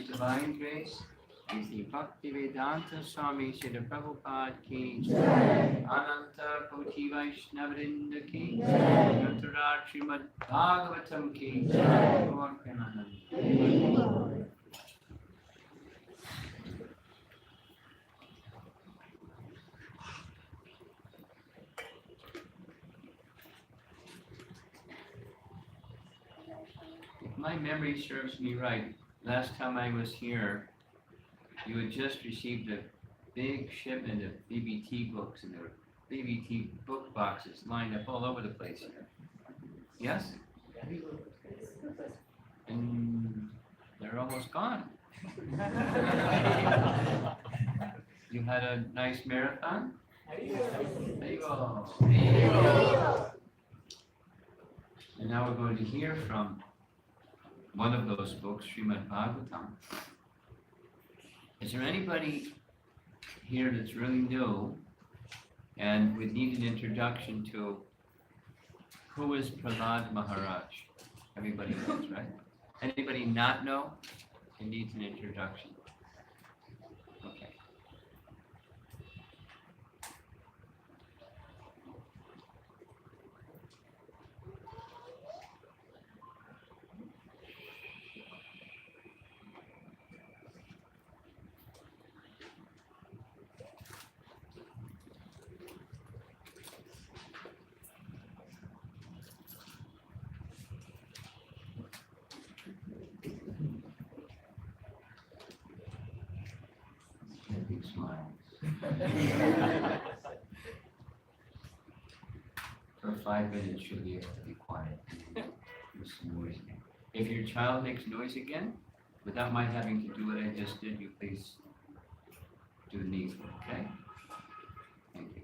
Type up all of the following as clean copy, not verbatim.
Divine grace is the Bhakti Vedanta Swami Srila Prabhupada ki Ananta Koti Vaishnavrinda ki Nattaraj Srimad Bhagavatam ki Gaur Premanand. If my memory serves me right, last time I was here, you had just received a big shipment of BBT books, and there were BBT book boxes lined up all over the place here. Yes? And they're almost gone. You had a nice marathon? There you go. There you go. And now we're going to hear from one of those books, Srimad Bhagavatam. Is there anybody here that's really new and would need an introduction to who is Prahalad Maharaj? Everybody knows, right? Anybody not know and needs an introduction? Okay. Big smiles. For 5 minutes, you'll be able to be quiet. Do some noise again. If your child makes noise again, without my having to do what I just did, you please do needful, okay? Thank you.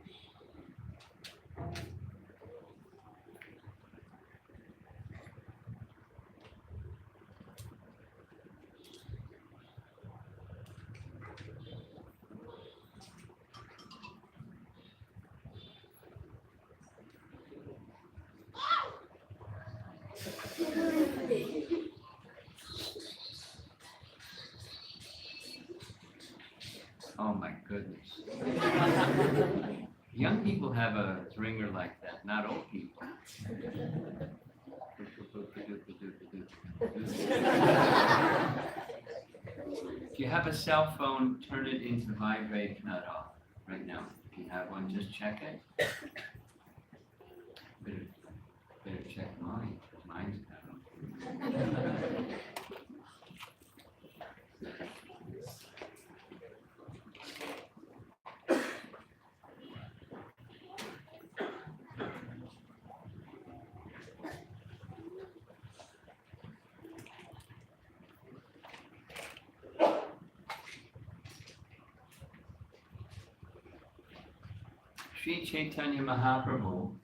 Oh my goodness. Young people have a ringer like that, not old people. If you have a cell phone, turn it into vibrate, not off. Right now, if you have one, just check it. Better check mine. Mine's down. Sri Chaitanya Mahaprabhu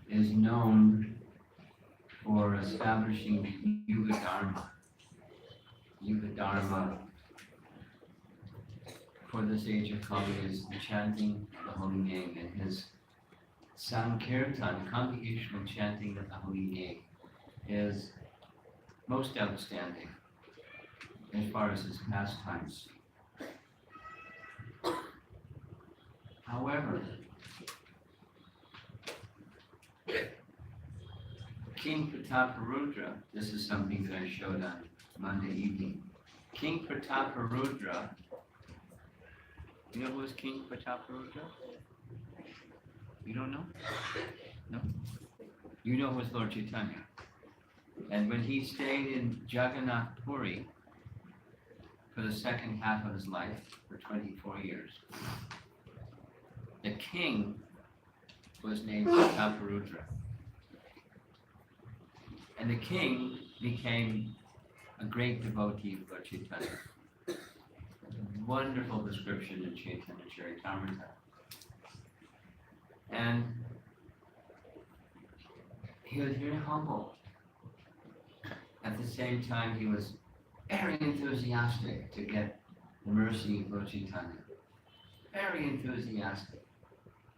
is known for establishing the Yuga Dharma for this age of Kali is the chanting the holy name, and his Sankirtan, congregational chanting of the holy name, is most outstanding as far as his pastimes. However, King Prataparudra, this is something that I showed on Monday evening. King Prataparudra, you know who was King Prataparudra? You don't know? No? You know who was Lord Chaitanya. And when he stayed in Jagannath Puri for the second half of his life, for 24 years, the king was named Prataparudra. And the king became a great devotee of Lord Chaitanya. Wonderful description in Chaitanya Charitamrita. And he was very humble. At the same time, he was very enthusiastic to get the mercy of Lord Chaitanya. Very enthusiastic.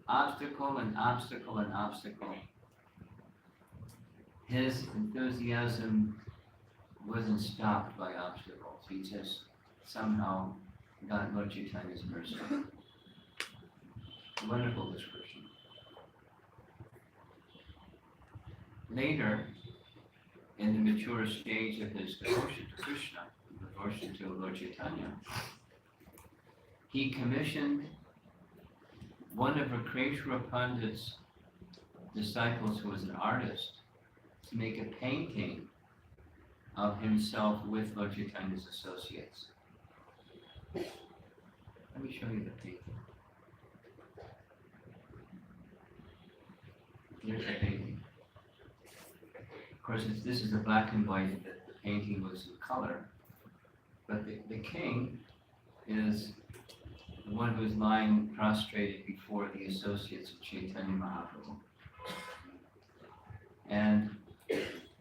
Obstacle and obstacle and obstacle. His enthusiasm wasn't stopped by obstacles. He just somehow got Lord Chaitanya's mercy. Wonderful description. Later, in the mature stage of his devotion to Krishna, devotion to Lord Chaitanya, he commissioned one of Rakreshwara Pandit's disciples, who was an artist, to make a painting of himself with Lord Chaitanya's associates. Let me show you the painting. Here's the painting. Of course, this is a black and white. The painting was in color, but the king is the one who's lying prostrated before the associates of Chaitanya Mahaprabhu. And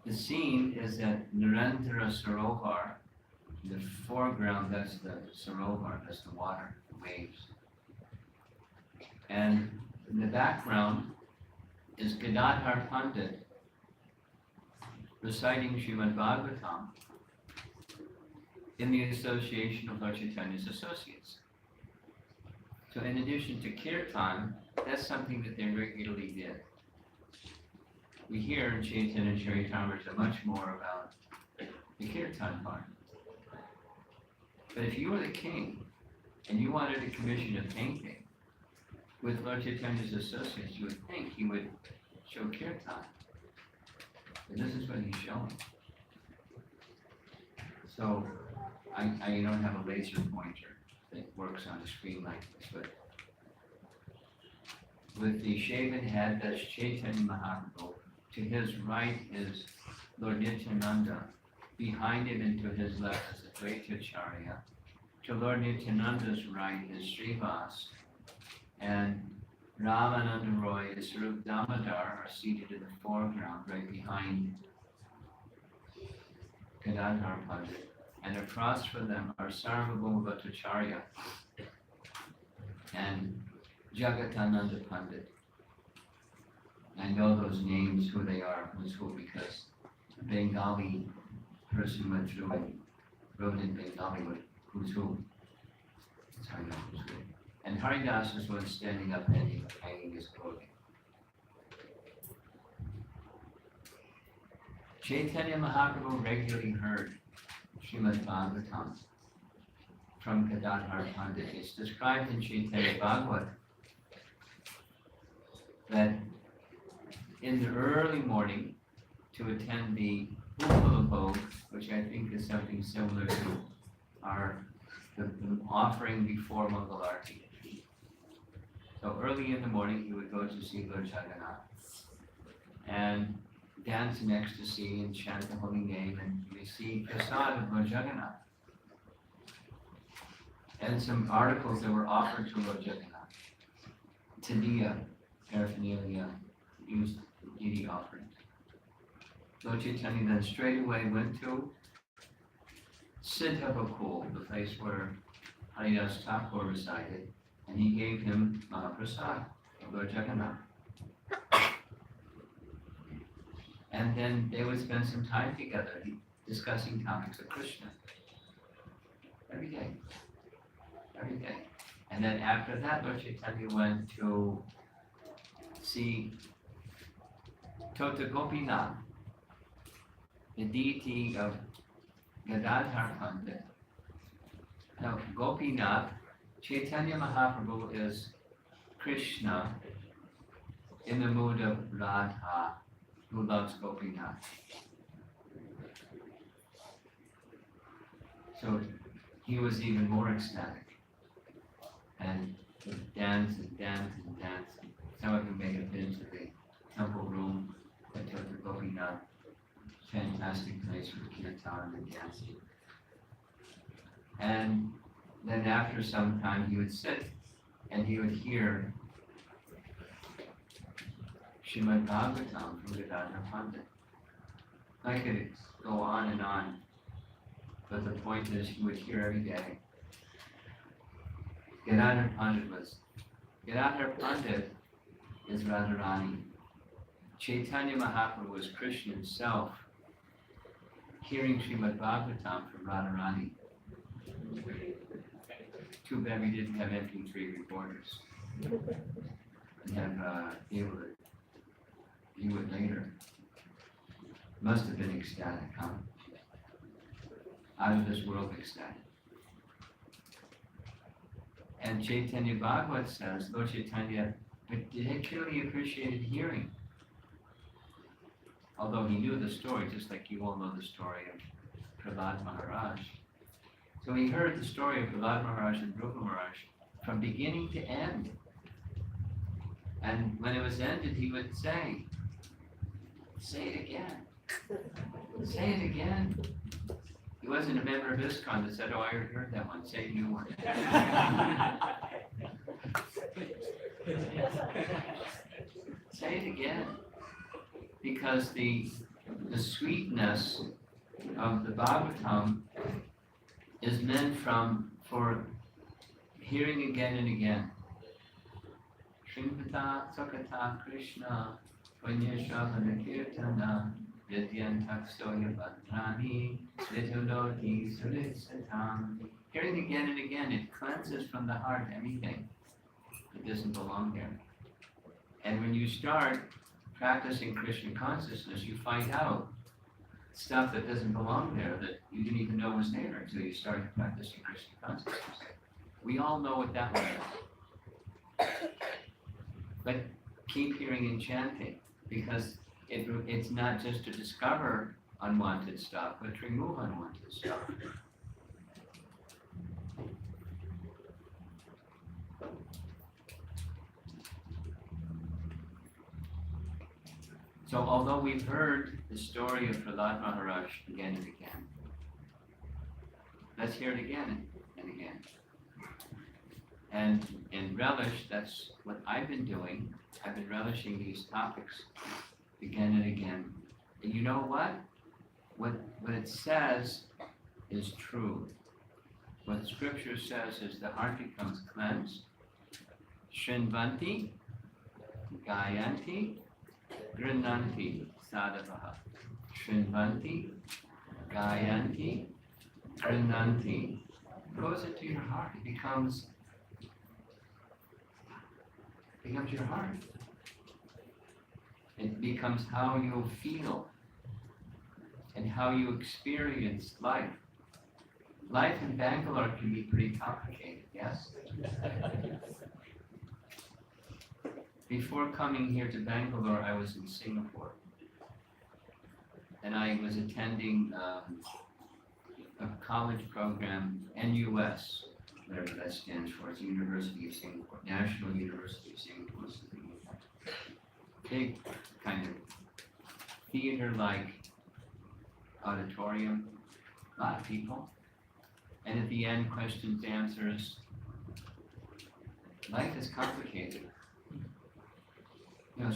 the scene is at Narendra Sarovar. In the foreground, that's the Sarovar, that's the water, the waves. And in the background is Gadadhar Pandit reciting Srimad Bhagavatam in the association of Lord Chaitanya's associates. So in addition to Kirtan, that's something that they regularly did. We hear in Chaitanya Charitamrita much more about the Kirtan part. But if you were the king and you wanted to commission a painting with Lord Chaitanya's associates, you would think he would show Kirtan. But this is what he's showing. So I don't have a laser pointer that works on a screen like this, but with the shaven head, that's Chaitanya Mahaprabhu. To his right is Lord Nityananda. Behind him and to his left is the Dvaitacharya. To Lord Nityananda's right is Srivas. And Ramananda Roy and Sarup Damodar are seated in the foreground, right behind Gadadhar Pandit. And across from them are Sarvabhauma Bhattacharya and Jagatananda Pandit. I know those names, who they are, who's who, because a Bengali person went through and wrote in Bengali who's who. That's how I know who's who. And Haridas is one standing up and hanging his clothing. Chaitanya Mahaprabhu regularly heard Srimad Bhagavatam from Gadadhar Pandit. It's described in Chaitanya Bhagavat that in the early morning to attend the Upala Bhog, which I think is something similar to the offering before Mangalarti. So early in the morning he would go to see Lord Jagannath and dance in ecstasy and chant the holy name and receive prasad of Lord Jagannath. And some articles that were offered to Lord Jagannath. Tadiya, paraphernalia, used deity offerings. Lord Chaitanya then straight away went to Siddhabakul, the place where Haridas Thakur resided, and he gave him Mahaprasad of Lord Jagannath. And then they would spend some time together discussing topics of Krishna. Every day. Every day. And then after that, Lord Chaitanya went to see Tota Gopinath, the deity of Gadadhar Pandit. Now, Gopinath, Chaitanya Mahaprabhu is Krishna in the mood of Radha, who loves Gopinath. So he was even more ecstatic and would dance and dance and dance. Some of you may have been to the temple room at Tota Gopinath. Fantastic place for kirtan and dancing. And then after some time he would sit and he would hear Srimad Bhagavatam from Gadadhar Pandit. I could go on, but the point is he would hear every day. Gadadhar Pandit is Radharani. Chaitanya Mahaprabhu was Krishna himself, hearing Srimad Bhagavatam from Radharani. Too bad we didn't have MP3 recorders and have able to view it later. Must have been ecstatic, huh? Out of this world ecstatic. And Chaitanya Bhagavat says, Lord Chaitanya particularly appreciated hearing. Although he knew the story, just like you all know the story of Prahalad Maharaj. So he heard the story of Prahalad Maharaj and Dhruva Maharaj from beginning to end. And when it was ended, he would say it again. Say it again. He wasn't a member of ISKCON that said, oh, I already heard that one. Say a new one. Say it again. Because the sweetness of the Bhagavatam is meant for hearing again and again. Shrimpata Sakata Krishna Vanyashravana Kirtana Vidyantak Soya Bhadrani Vituloti Suritsatam. Hearing again and again, it cleanses from the heart anything that doesn't belong there. And when you start practicing Krishna consciousness, you find out stuff that doesn't belong there that you didn't even know was there until you started practicing Krishna consciousness. We all know what that one is. But keep hearing and chanting, because it's not just to discover unwanted stuff, but to remove unwanted stuff. So although we've heard the story of Prahalad Maharaj again and again, let's hear it again and again. And relish, that's what I've been doing. I've been relishing these topics again and again. And you know what? What it says is true. What Scripture says is the heart becomes cleansed. Shrinvanti, Gayanti, Grinanti, Sadhavaha. Shrinvanti, Gayanti, Grinanti. It goes into your heart. It becomes your heart. It becomes how you feel and how you experience life. Life in Bangalore can be pretty complicated, yes? Before coming here to Bangalore, I was in Singapore. And I was attending a college program, NUS, whatever that stands for. It's University of Singapore, National University of Singapore. Big kind of theater-like auditorium, a lot of people. And at the end, questions, answers. Life is complicated. You know,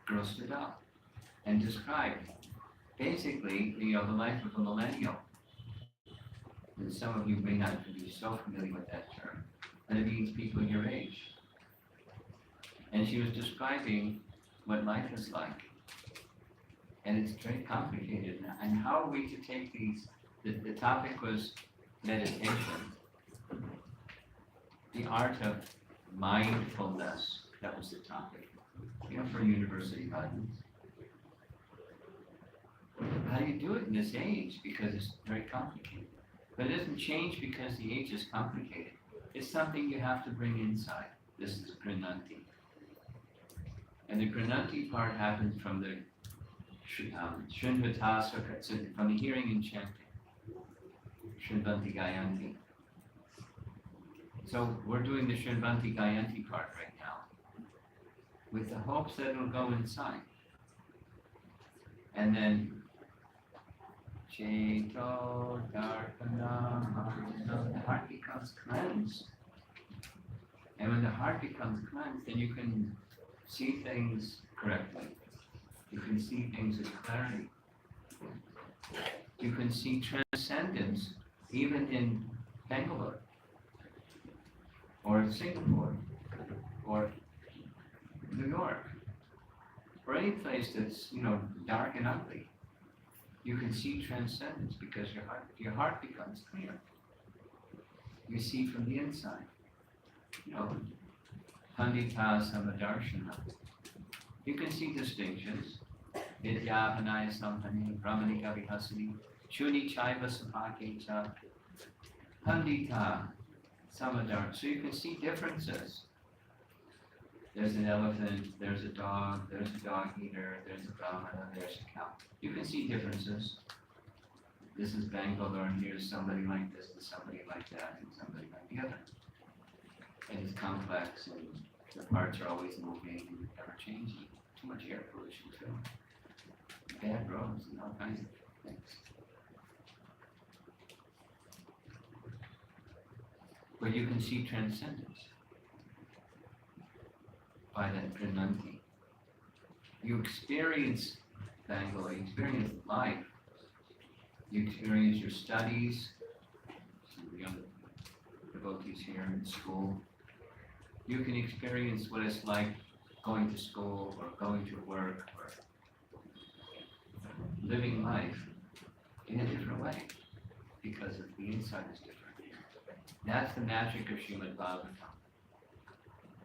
girl stood up and described basically, the life of a millennial. And some of you may not be so familiar with that term, but it means people your age. And she was describing what life is like. And it's very complicated. And how are we to take these? The topic was meditation, the art of mindfulness. That was the topic, for university audience. How do you do it in this age? Because it's very complicated. But it doesn't change because the age is complicated. It's something you have to bring inside. This is Grinanti. And the Grinanti part happens from the Srinvatasa, from the hearing and chanting. Shrinvanti Gayanti. So we're doing the Shrinvanti Gayanti part right now, with the hopes that it'll go inside. And then Cheto Darpana, the heart becomes cleansed. And when the heart becomes cleansed, then you can see things correctly. You can see things with clarity. You can see transcendence even in Bangalore, or Singapore, or New York, or any place that's, dark and ugly. You can see transcendence because your heart becomes clear. You see from the inside. Pandita Samadarshana. You can see distinctions. Vidya Vanaya Sampani, Brahmanika Vihasini, Shuni Chaiva Sapakecha, Pandita Samadar. So you can see differences. There's an elephant, there's a dog eater, there's a brahmana, there's a cow. You can see differences. This is Bangalore, and here's somebody like this, and somebody like that, and somebody like the other. And it's complex, and the parts are always moving and ever changing. Too much air pollution too. Bad roads and all kinds of things. But you can see transcendence by that Grinanti. You experience Bangalore, you experience life, you experience your studies, some of the young devotees here in school. You can experience what it's like going to school or going to work or living life in a different way because the inside is different. That's the magic of Srimad Bhagavatam.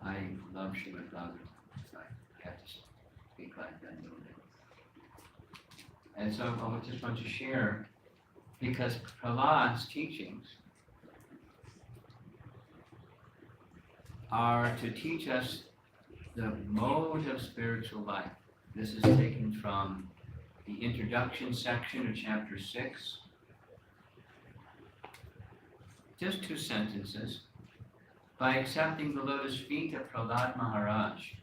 I love Srimad Bhagavatam, so I have to speak like that a little bit. And so I just want to share, because Prahalad's teachings are to teach us the mode of spiritual life. This is taken from the introduction section of chapter 6. Just 2 sentences. By accepting the lotus feet of Prahalad Maharaj,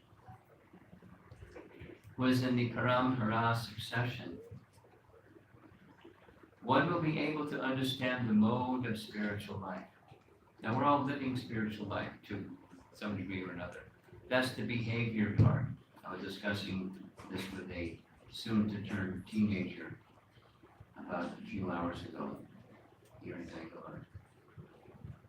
who is in the Parampara succession, one will be able to understand the mode of spiritual life. Now we're all living spiritual life to some degree or another. That's the behavior part. I was discussing this with a soon-to-turn teenager about a few hours ago here in Bangalore.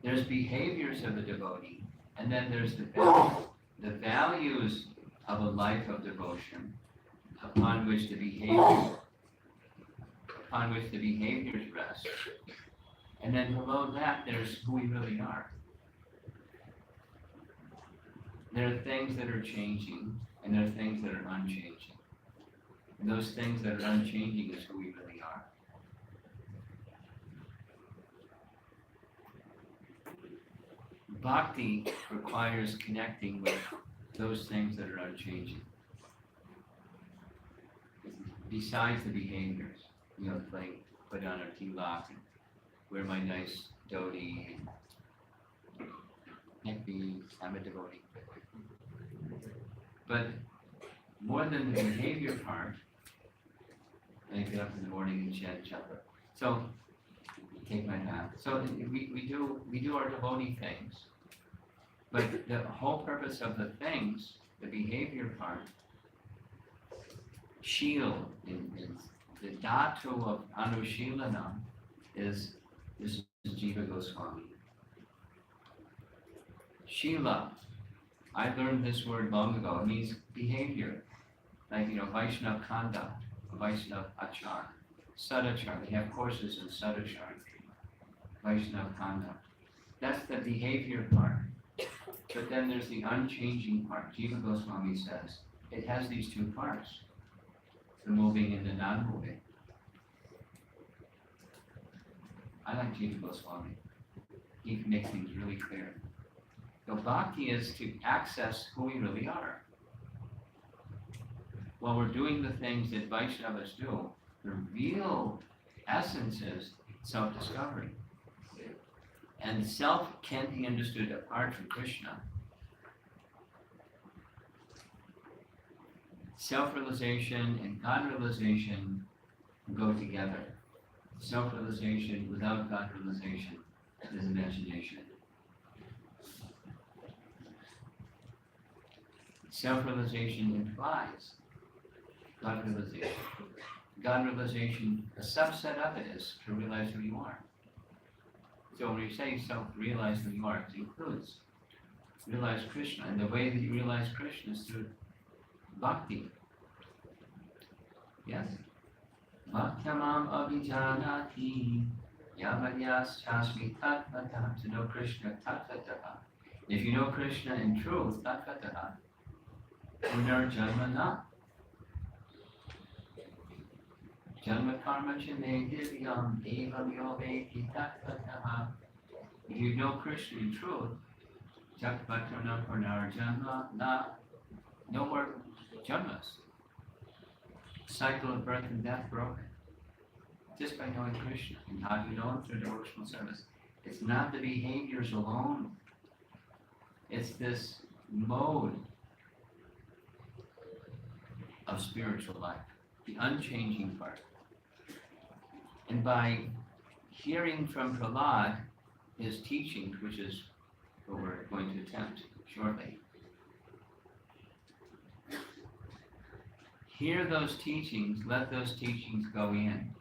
There's behaviors of a devotee, and then there's the values of a life of devotion upon which the behaviors rest. And then below that, there's who we really are. There are things that are changing, and there are things that are unchanging. And those things that are unchanging is who we really are. Bhakti requires connecting with those things that are unchanging. Besides the behaviors, put on a tilak, and wear my nice dhoti, and neck beads, I'm a devotee. But more than the behavior part, I get up in the morning and chant japa. So take my bath. So we do our devotee things, but the whole purpose of the things, the behavior part, shil, the dhatu of anushilanam is Jiva Goswami. Shila, I learned this word long ago. It means behavior, like Vaishnav conduct, Vaishnav achar, sadachar. They have courses in sadachar, Vaishnav conduct. That's the behavior part. But then there's the unchanging part. Jiva Goswami says it has these two parts: the moving and the non-moving. I like Jiva Goswami. He makes things really clear. So bhakti is to access who we really are. While we're doing the things that Vaishnavas do, the real essence is self-discovery. And self can't be understood apart from Krishna. Self-realization and God-realization go together. Self-realization without God-realization is imagination. Self-realization implies God-realization. God-realization, a subset of it is to realize who you are. So when you say self-realize who you are, it includes realize Krishna. And the way that you realize Krishna is through bhakti. Yes? Bhaktamam abhijanati yavadyas chasmi tatvataha. To know Krishna tatvataha. If you know Krishna in truth, tatvataha, punarjanmana. Janma karma chime divyam evam yoveti tatvataha. If you know Krishna in truth, takvatana punarjanma na, no more janmas. Cycle of birth and death broken. Just by knowing Krishna. And how do you know him? Through devotional service. It's not the behaviors alone. It's this mode of spiritual life, the unchanging part. And by hearing from Prahalad, his teachings, which is what we're going to attempt shortly, hear those teachings, let those teachings go in,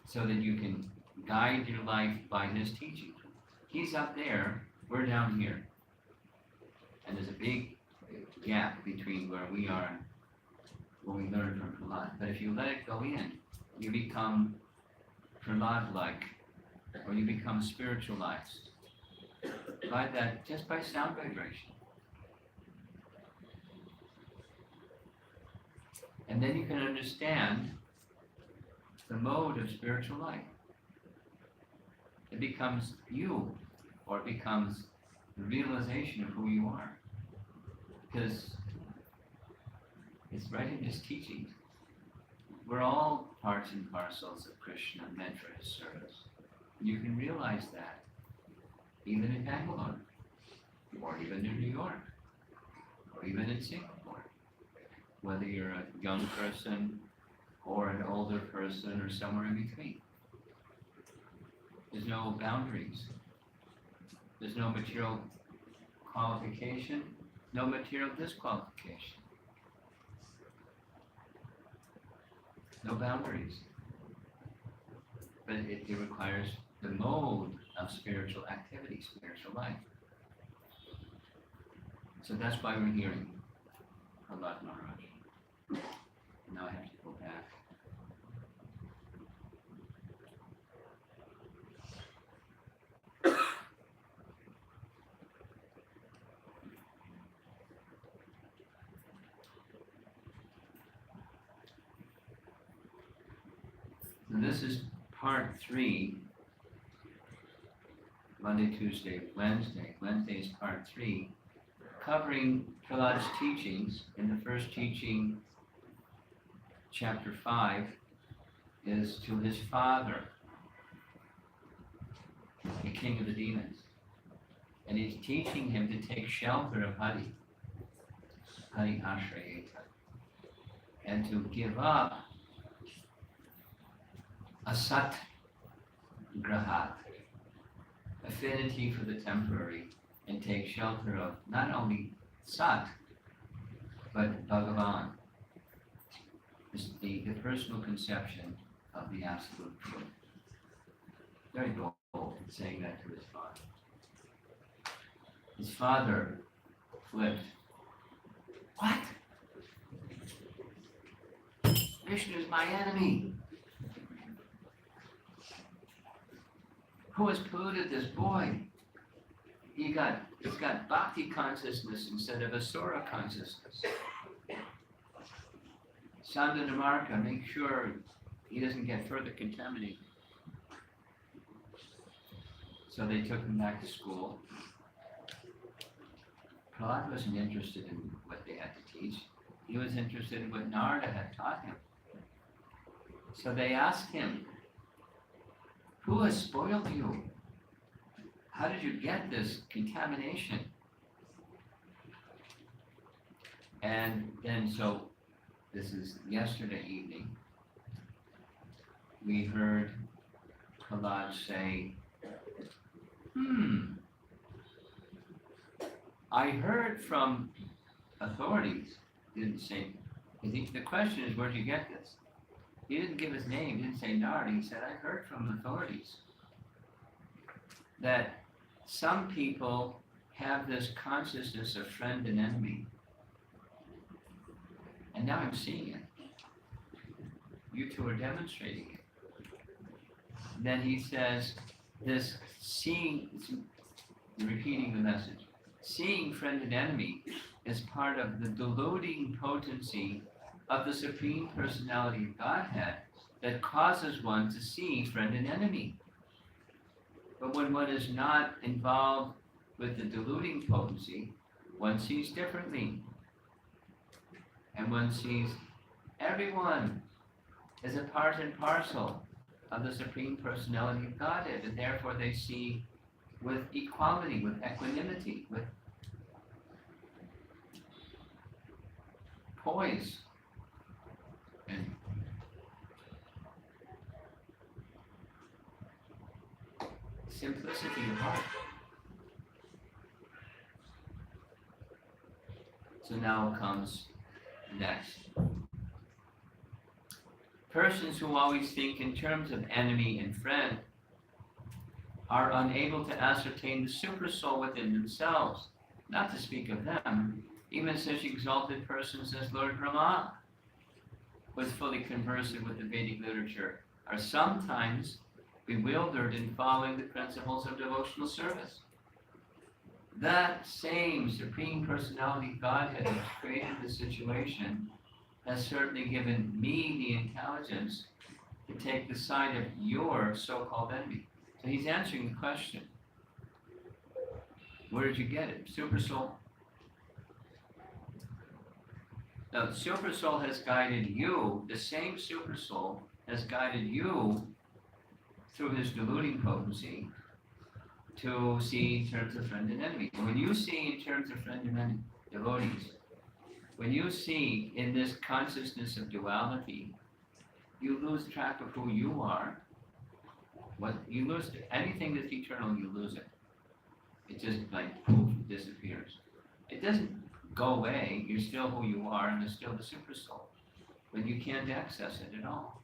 so that you can guide your life by his teaching. He's up there, we're down here. And there's a big gap between where we are and what we learn from Prahalad. But if you let it go in, you become Prahalad-like, or you become spiritualized by that, just by sound vibration. And then you can understand the mode of spiritual life. It becomes you, or it becomes the realization of who you are. Because it's right in his teachings. We're all parts and parcels of Krishna meant for his service. You can realize that even in Bangalore, or even in New York, or even in Singapore. whether you're a young person or an older person or somewhere in between. There's no boundaries. There's no material qualification, no material disqualification. No boundaries. But it requires the mode of spiritual activity, spiritual life. So that's why we're hearing Prahalad Maharaj. Now I have to go back. And this is part 3, Monday, Tuesday, Wednesday. Wednesday is part 3, covering Prahalad's teachings. In the first teaching, chapter 5, is to his father, the king of the demons. And he's teaching him to take shelter of Hari Ashrayeta, and to give up asat grahat, affinity for the temporary, and take shelter of not only Sat, but Bhagavan, the personal conception of the absolute truth. Very bold in saying that to his father. His father flipped. What? Vishnu is my enemy. Who has polluted this boy? He's got bhakti consciousness instead of asura consciousness. Sandanamarka, make sure he doesn't get further contaminated. So they took him back to school. Prahalad wasn't interested in what they had to teach. He was interested in what Narada had taught him. So they asked him, who has spoiled you? How did you get this contamination? And then, so this is yesterday evening, we heard Prahalad say, I heard from authorities. He didn't say, the question is, where'd you get this? He didn't give his name, he didn't say Narada, he said, I heard from authorities that some people have this consciousness of friend and enemy. And now I'm seeing it. You two are demonstrating it. Then he says, this seeing, repeating the message, seeing friend and enemy is part of the deluding potency of the Supreme Personality of Godhead that causes one to see friend and enemy. But when one is not involved with the deluding potency, one sees differently. And one sees everyone as a part and parcel of the Supreme Personality of Godhead, and therefore they see with equality, with equanimity, with poise, and simplicity of heart. So now comes next. Persons who always think in terms of enemy and friend are unable to ascertain the supersoul within themselves, not to speak of them. Even such exalted persons as Lord Brahma, who is fully conversant with the Vedic literature, are sometimes bewildered in following the principles of devotional service. That same Supreme Personality Godhead which created the situation has certainly given me the intelligence to take the side of your so-called enemy. So he's answering the question. Where did you get it? Supersoul. Now, the Supersoul has guided you, the same Supersoul has guided you through his deluding potency to see in terms of friend and enemy. And when you see in terms of friend and enemy, devotees, When you see in this consciousness of duality, you lose track of who you are. What you lose, anything that's eternal, you lose it. It just like poof, disappears. It doesn't go away. You're still who you are, and there's still the super soul, but you can't access it at all.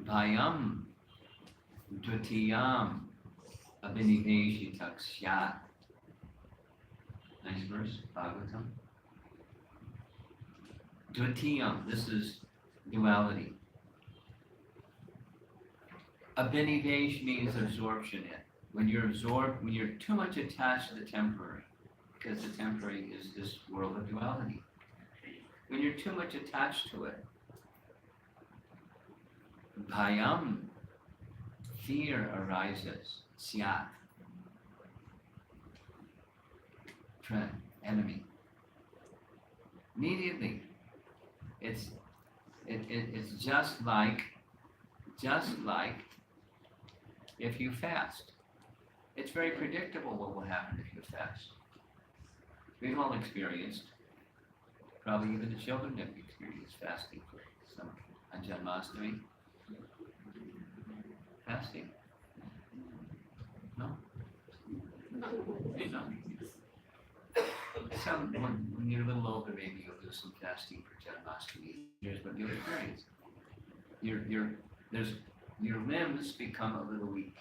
Bhayam dutiyam abhiniveshitak syat. Nice verse, Bhagavatam. Dutiyam, this is duality. Abhinivesh means absorption in. When you're absorbed, when you're too much attached to the temporary, because the temporary is this world of duality. When you're too much attached to it, bhayam, fear arises, syat, enemy. Immediately, it's just like if you fast. It's very predictable what will happen if you fast. We've all experienced, probably even the children have experienced fasting for some on Janmashtami. Fasting? No? No. When you're a little older, maybe you'll do some fasting for Janmashtami. Here's what you'll experience. Your limbs become a little weak.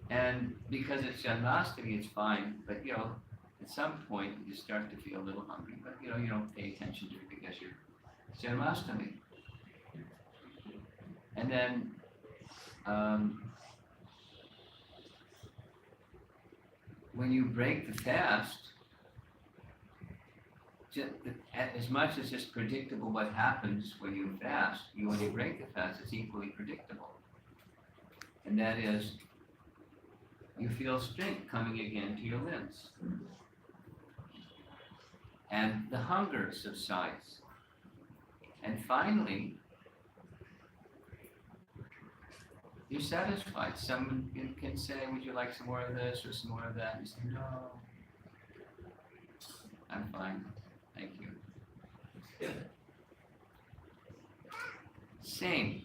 And because it's Janmashtami, it's fine, but at some point you start to feel a little hungry, but you don't pay attention to it because it's Janmashtami. And then when you break the fast, as much as it's predictable what happens when you fast, when you break the fast, it's equally predictable. And that is, you feel strength coming again to your limbs. And the hunger subsides. And finally, you're satisfied. Someone can say, would you like some more of this or some more of that? And you say, no, I'm fine. Thank you. Same.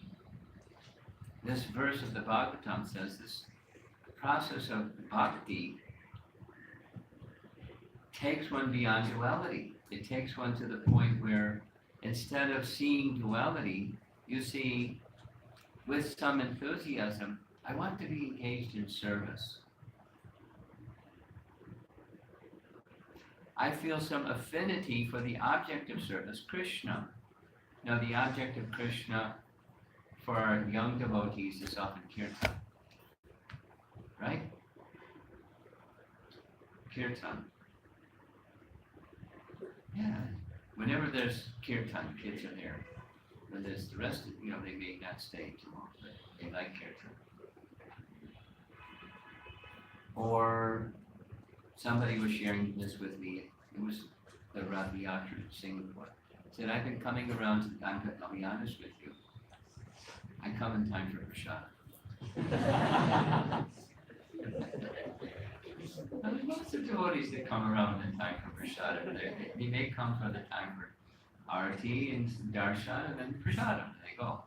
This verse of the Bhagavatam says this process of bhakti takes one beyond duality. It takes one to the point where instead of seeing duality, you see with some enthusiasm, I want to be engaged in service. I feel some affinity for the object of service, Krishna. Now, the object of Krishna for our young devotees is often kirtan. Right? Kirtan. Yeah. Whenever there's kirtan, kids are there. When there's the rest of, they may not stay too long, but they like kirtan. Or somebody was sharing this with me. It was the Rath Yatra in Singapore. Said, I've been coming around, I'll be honest with you. I come in time for prasad. There's lots of devotees that come around in time for prasad. They may come for the time for arati and darshan and then prasadam. They go.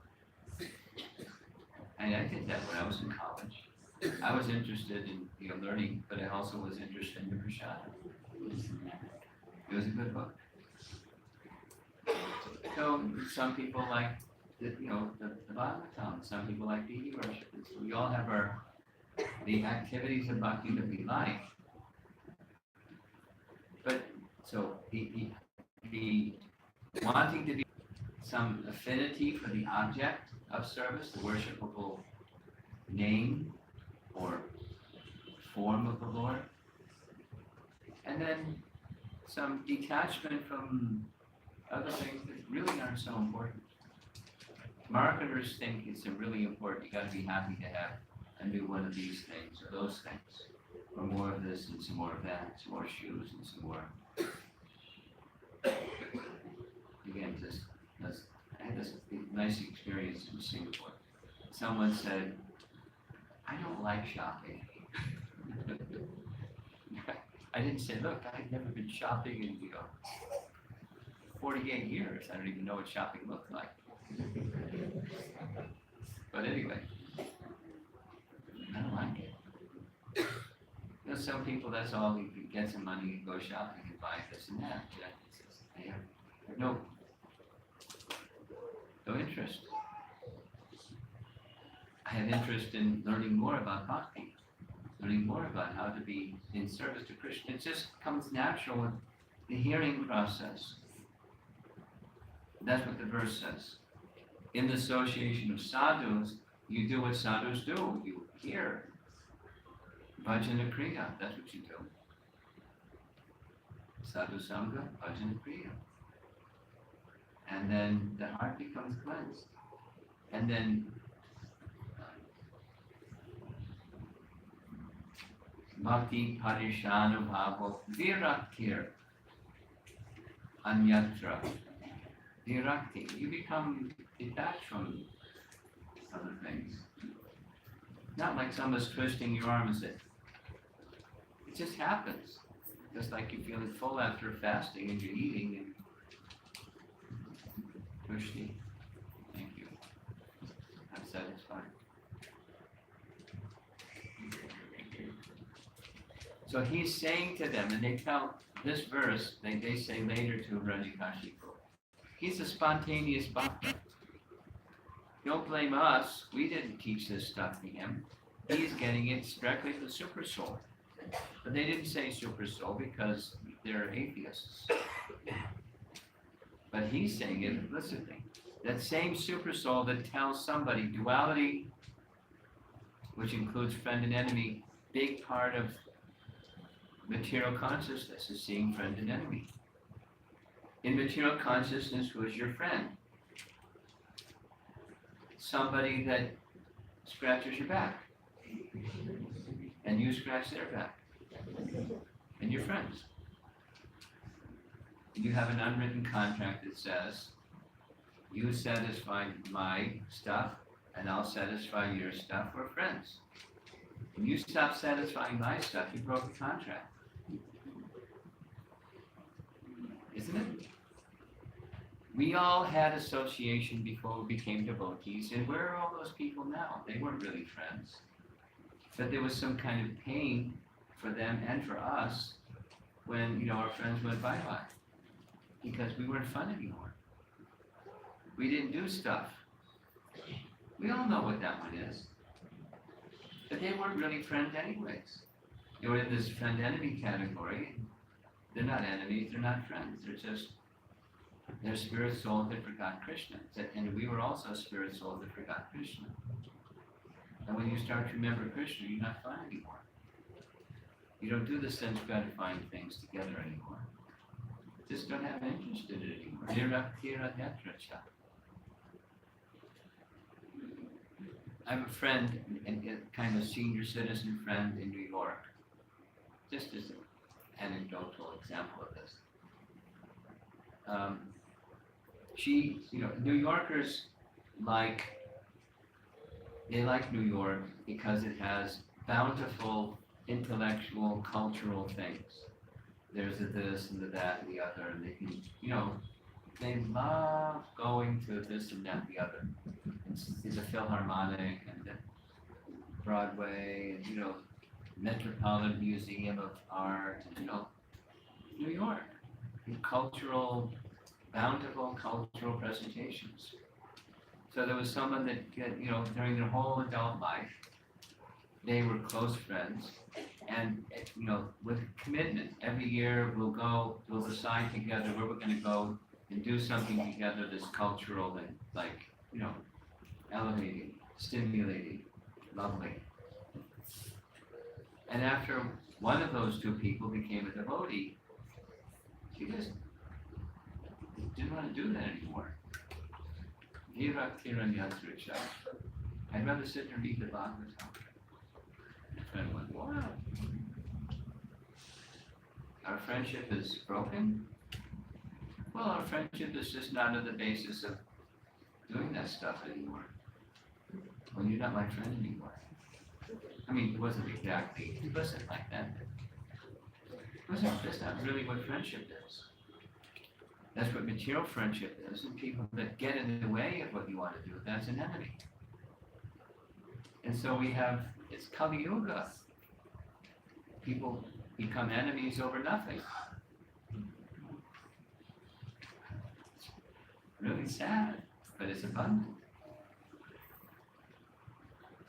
And I did that when I was in college. I was interested in learning, but I also was interested in the prasadam. It was a good book. So some people like the Bhagavatam, some people like deity worship. And so we all have the activities of bhakti that we like. But so the wanting to be some affinity for the object of service, the worshipable name or form of the Lord, and then some detachment from other things that really aren't so important. Marketers think it's really important. You got to be happy to have a new one of these things or those things, or more of this and some more of that, some more shoes and some more. Again, I had this nice experience in Singapore. someone said, I don't like shopping. I didn't say, look, I've never been shopping in 48 years. I don't even know what shopping looked like. But anyway, I don't like it. Some people, that's all, you can get some money and go shopping and buy this and that. They have no interest. I have interest in learning more about bhakti, learning more about how to be in service to Krishna. It just comes natural with the hearing process. That's what the verse says. In the association of sadhus, you do what sadhus do. You hear. Bhajana kriya, that's what you do. Sadhu sangha, bhajana kriya. And then the heart becomes cleansed. And then bhakti parishanu bhavo viraktir anyatra. Virakti. You become detached from other things. Not like someone's twisting your arm and saying, it just happens. Just like you feeling full after fasting and you're eating and Krishna, thank you. I'm satisfied. So he's saying to them, and they tell this verse, they say later to Rajikashipu, he's a spontaneous bhakta. Don't blame us. We didn't teach this stuff to him. He's getting it directly from the super soul. But they didn't say super soul because they're atheists. But he's saying it implicitly. That same super soul that tells somebody duality, which includes friend and enemy, big part of material consciousness is seeing friend and enemy. In material consciousness, who is your friend? Somebody that scratches your back, and you scratch their back, and you're friends. You have an unwritten contract that says, you satisfy my stuff, and I'll satisfy your stuff. We're friends. When you stop satisfying my stuff, you broke the contract. Isn't it? We all had association before we became devotees, and where are all those people now? They weren't really friends. But there was some kind of pain for them and for us when, our friends went bye-bye. Because we weren't fun anymore. We didn't do stuff. We all know what that one is. But they weren't really friends anyways. They were in this friend-enemy category. They're not enemies, they're not friends. They're spirit souls that forgot Krishna. And we were also spirit souls that forgot Krishna. And when you start to remember Krishna, you're not fun anymore. You don't do the sense gratifying things together anymore. Just don't have interest in it anymore. I have a friend, a kind of senior citizen friend in New York. Just as an anecdotal example of this. New Yorkers like New York because it has bountiful intellectual, cultural things. There's the this and the that and the other, and they can, they love going to this and that and the other. It's a Philharmonic and Broadway and, Metropolitan Museum of Art, and, New York. Cultural, bountiful cultural presentations. So there was someone that, during their whole adult life, they were close friends, and, with commitment. Every year we'll decide together where we're going to go and do something together that's cultural and, elevating, stimulating, lovely. And after one of those two people became a devotee, she just didn't want to do that anymore. I'd rather sit and read the Bhagavatam. My friend went, wow. Our friendship is broken? Well, our friendship is just not on the basis of doing that stuff anymore. well, you're not my friend anymore. I mean, it wasn't exactly, it wasn't like that. That's not really what friendship is. That's what material friendship is, and people that get in the way of what you want to do, that's an enemy. And so we have, it's Kali Yuga. People become enemies over nothing. It's really sad, but it's abundant.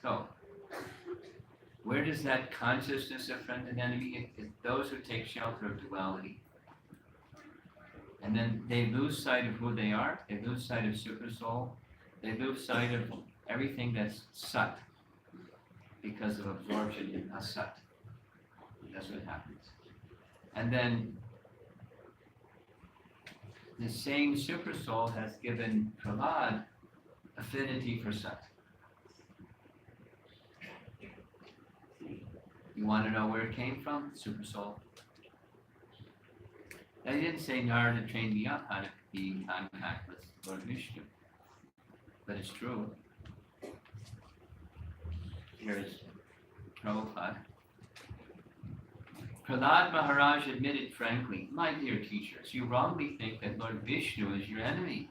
So, where does that consciousness of friend and enemy? It's those who take shelter of duality. And then they lose sight of who they are, they lose sight of super soul, they lose sight of everything that's sat because of absorption in asat. That's what happens. And then the same super soul has given Prahalad affinity for sat. You want to know where it came from? Super soul. I didn't say Narada trained me up how to be in contact with Lord Vishnu, but it's true. Here's Prabhupada. Prahalad Maharaj admitted frankly, my dear teachers, you wrongly think that Lord Vishnu is your enemy.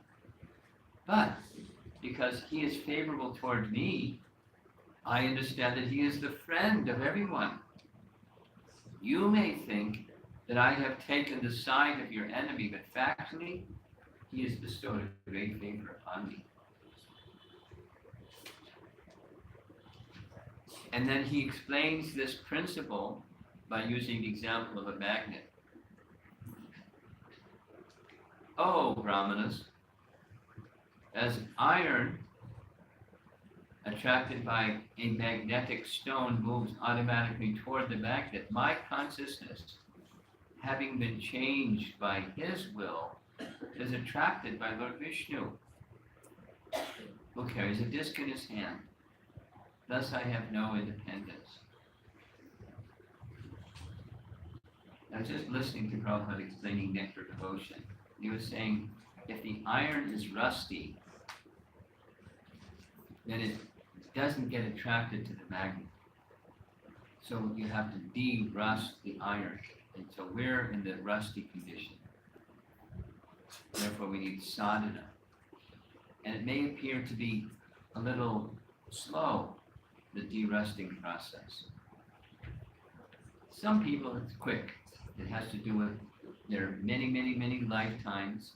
But because he is favorable toward me, I understand that he is the friend of everyone. You may think that I have taken the side of your enemy, but factually, he has bestowed a great favor upon me. And then he explains this principle by using the example of a magnet. Oh, Brahmanas, as iron attracted by a magnetic stone moves automatically toward the magnet, my consciousness, having been changed by his will, is attracted by Lord Vishnu, who carries a disc in his hand. Thus I have no independence. I was just listening to Prabhupada explaining nectar devotion. He was saying, if the iron is rusty, then it doesn't get attracted to the magnet. So you have to de-rust the iron. And so we're in the rusty condition. Therefore we need sadhana. And it may appear to be a little slow, the de-rusting process. Some people it's quick. It has to do with their many lifetimes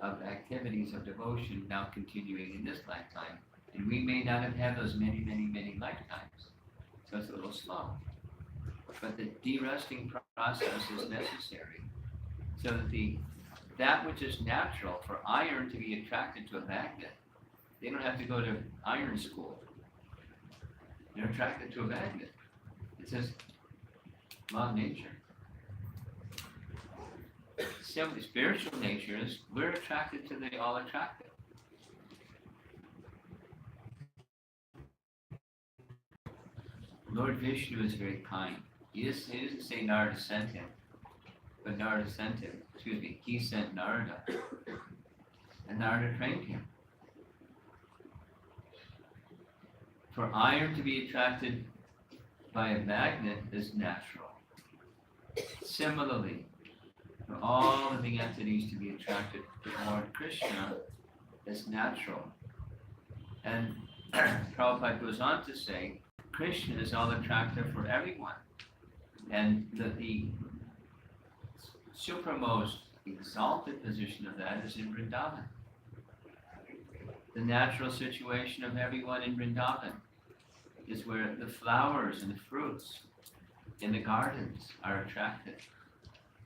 of activities of devotion now continuing in this lifetime. And we may not have had those many lifetimes. So it's a little slow. But the de-rusting process is necessary so that that which is natural for iron to be attracted to a magnet, they don't have to go to iron school. They're attracted to a magnet. It's just law of nature. Simply spiritual nature is we're attracted to the all attractive. Lord Vishnu is very kind. He doesn't say Narada sent him, but Narada sent him. He sent Narada. And Narada trained him. For iron to be attracted by a magnet is natural. Similarly, for all living entities to be attracted to Lord Krishna is natural. And Prabhupada goes on to say, Krishna is all attractive for everyone. And the supramost exalted position of that is in Vrindavan. The natural situation of everyone in Vrindavan is where the flowers and the fruits in the gardens are attracted.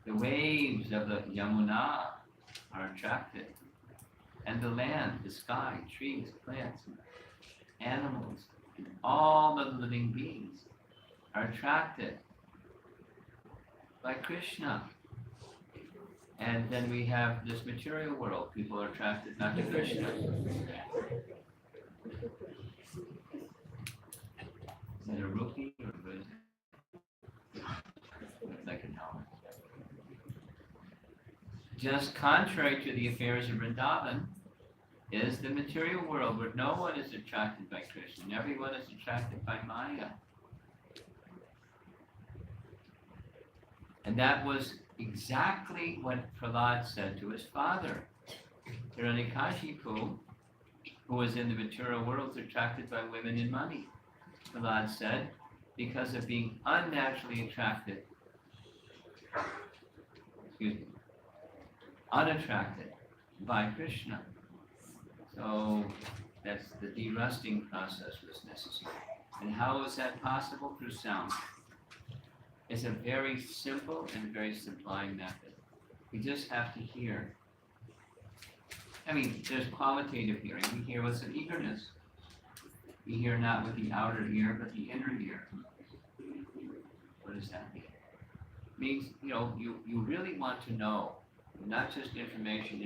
The waves of the Yamuna are attracted. And the land, the sky, trees, plants, animals, and all the living beings are attracted by Krishna. And then we have this material world. People are attracted not to Krishna. Is that a rupee or what is it? Looks like a dollar. Just contrary to the affairs of Vrindavan, is the material world where no one is attracted by Krishna and everyone is attracted by Maya. And that was exactly what Prahalad said to his father. Hiranyakashipu, who was in the material world, was attracted by women and money. Prahalad said, because of being unnaturally attracted, unattracted by Krishna. So that's the de-rusting process was necessary. And how is that possible? Through sound. It's a very simple and very sublime method. We just have to hear. I mean, there's qualitative hearing. We hear with some eagerness. We hear not with the outer ear, but the inner ear. What does that mean? It means, you really want to know, not just information,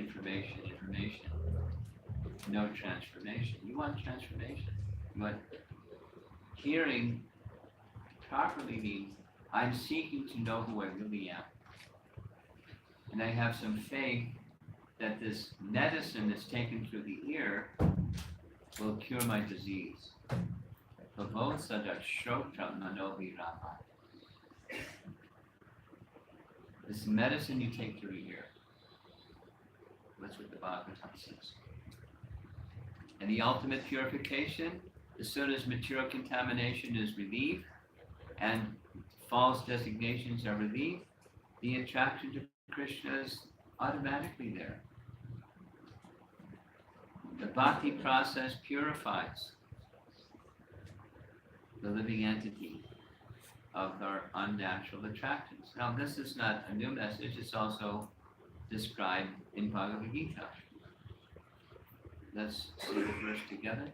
no transformation. You want transformation. But hearing properly means I'm seeking to know who I really am. And I have some faith that this medicine that's taken through the ear will cure my disease. This medicine you take through the ear. That's what the Bhagavatam says. And the ultimate purification, as soon as material contamination is relieved and false designations are relieved, the attraction to Krishna is automatically there. The bhakti process purifies the living entity of our unnatural attractions. Now, this is not a new message, it's also described in Bhagavad Gita. Let's see the verse together.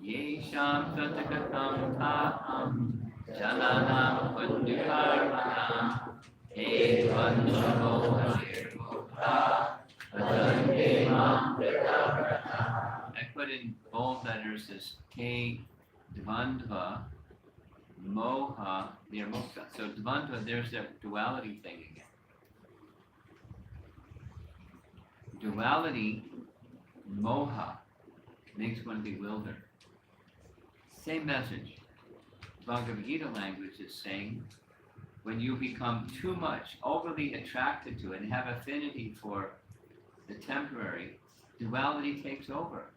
Yesham tatakatam taham jananam pundikarmanam evanshamo hashirmukha bhajante mam pratavrata. I put in bold letters as K dvandva moha nirmukta. So dvandva, there's that duality thing again. Duality, moha, makes one bewildered. Same message. Bhagavad Gita language is saying, when you become too much, overly attracted to it and have affinity for the temporary, duality takes over.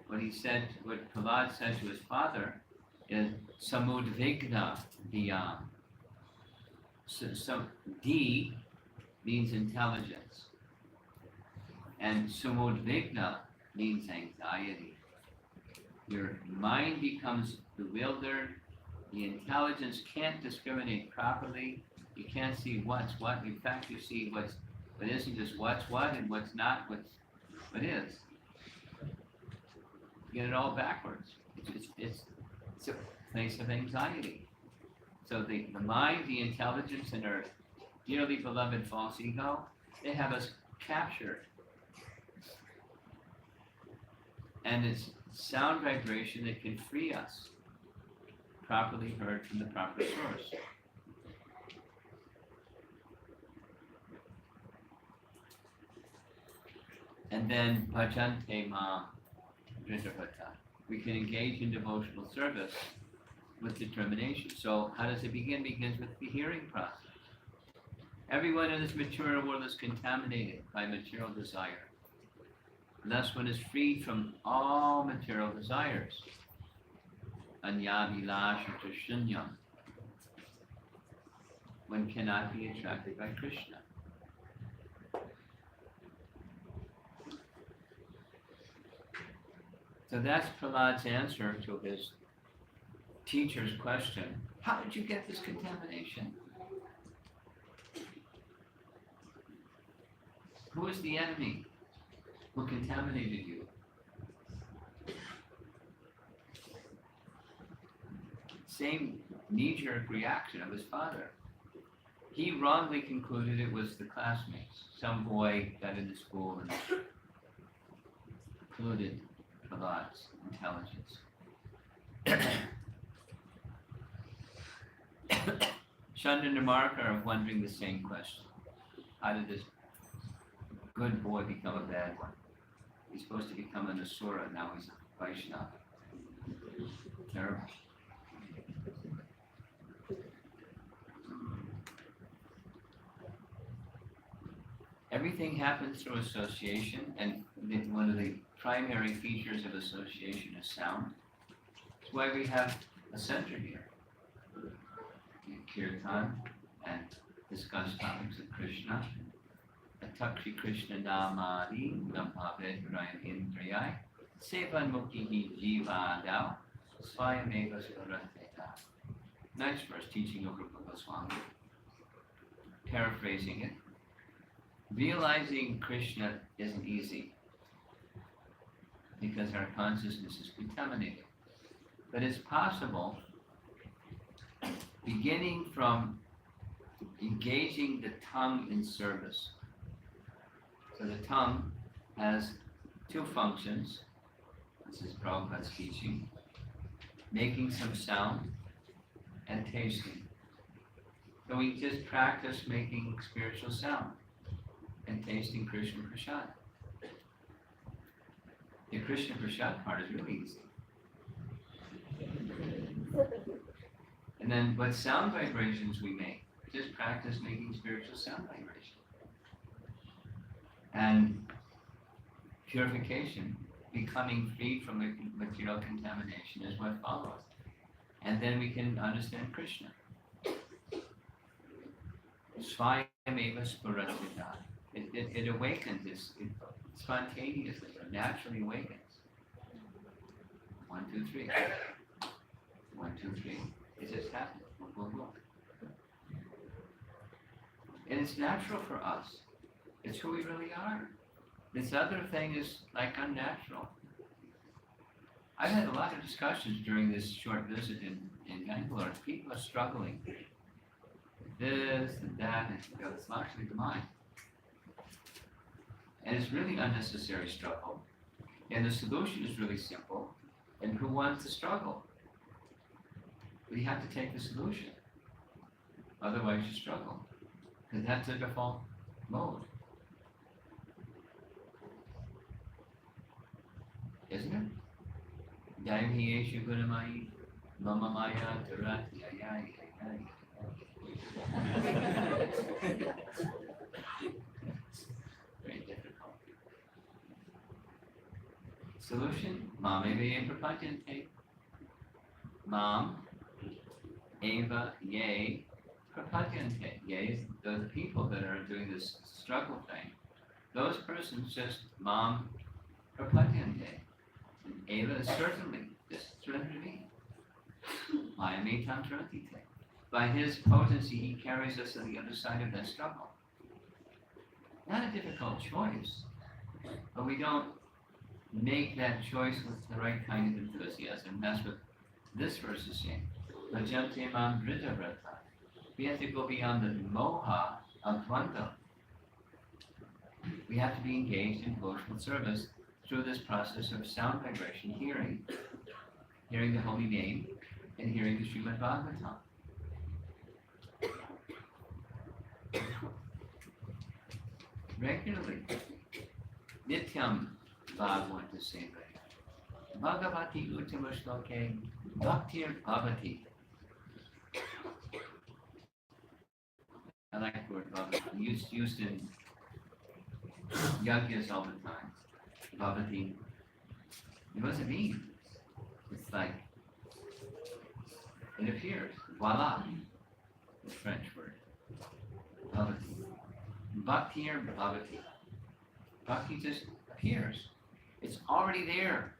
What Prahalad said to his father is samudvigna diyam. So D means intelligence. And sumudvigna means anxiety. Your mind becomes bewildered. The intelligence can't discriminate properly. You can't see what's what. In fact, you see what isn't just what's what and what's not what is. You get it all backwards. It's a place of anxiety. So the mind, the intelligence, and our dearly beloved false ego, they have us captured. And it's sound vibration that can free us, properly heard from the proper source. And then bhajante mam dritapata. We can engage in devotional service with determination. So how does it begin? It begins with the hearing process. Everyone in this material world is contaminated by material desire. Thus, one is freed from all material desires. Anyavilasha shunyam. One cannot be attracted by Krishna. So that's Prahalad's answer to his teacher's question. How did you get this contamination? Who is the enemy who contaminated you? Same knee-jerk reaction of his father. He wrongly concluded it was the classmates. Some boy got into school and polluted Prahalad's intelligence. Chanda and Namarka are wondering the same question. How did this good boy become a bad one. He's supposed to become an Asura, now he's a Vaishnava. Terrible. Everything happens through association, and one of the primary features of association is sound. That's why we have a center here. Kirtan and discuss topics of Krishna. Atakshi Krishna Namadi Nampaved Ryan Indriyai Sevan Mukhi Jiva Dao Swami-Teachings. Nice verse, teaching of Rupa Goswami. Paraphrasing it. Realizing Krishna isn't easy because our consciousness is contaminated. But it's possible, beginning from engaging the tongue in service. So the tongue has two functions. This is Prabhupada's teaching. Making some sound and tasting. So we just practice making spiritual sound and tasting Krishna Prasad. The Krishna Prasad part is really easy. And then what sound vibrations we make, just practice making spiritual sound vibrations. And purification, becoming free from material contamination is what follows. And then we can understand Krishna. Swayameva Spuratsita. It awakens, it spontaneously, naturally awakens. 1, 2, 3. 1, 2, 3. It just happens. Boom, boom, boom. And it's natural for us. It's who we really are. This other thing is like unnatural. I've had a lot of discussions during this short visit in Bangalore. People are struggling. This and that, and it's largely the mind. And it's really unnecessary struggle. And the solution is really simple. And who wants to struggle? We have to take the solution. Otherwise you struggle. Because that's the default mode. Isn't it? Daimhiyeshu gunamai mama maya tarati ayai ayai. Very difficult. Solution? Mam eva ye prapadyante. Mam eva ye prapadyante. Ye is those people that are doing this struggle thing. Those persons just mam prapadyante. And eva is certainly, just surrender to me. Maya metam taratite. By his potency, he carries us to the other side of that struggle. Not a difficult choice, but we don't make that choice with the right kind of enthusiasm. That's what this verse is saying. Bhajante mam vrijavrata. We have to go beyond the moha of dvanda. We have to be engaged in devotional service through this process of sound vibration, hearing the holy name, and hearing the Srimad Bhagavatam. Regularly. Nityam Bhagavata Sevaya. Bhagavati Uttama Shloke Bhaktir Bhavati. I like the word Bhavati. Used in yagyas all the time. Bhavati. What does it mean? It's like, it appears. Voila. The French word. Bhavati. Bhakti or bhavati. Bhakti just appears. It's already there.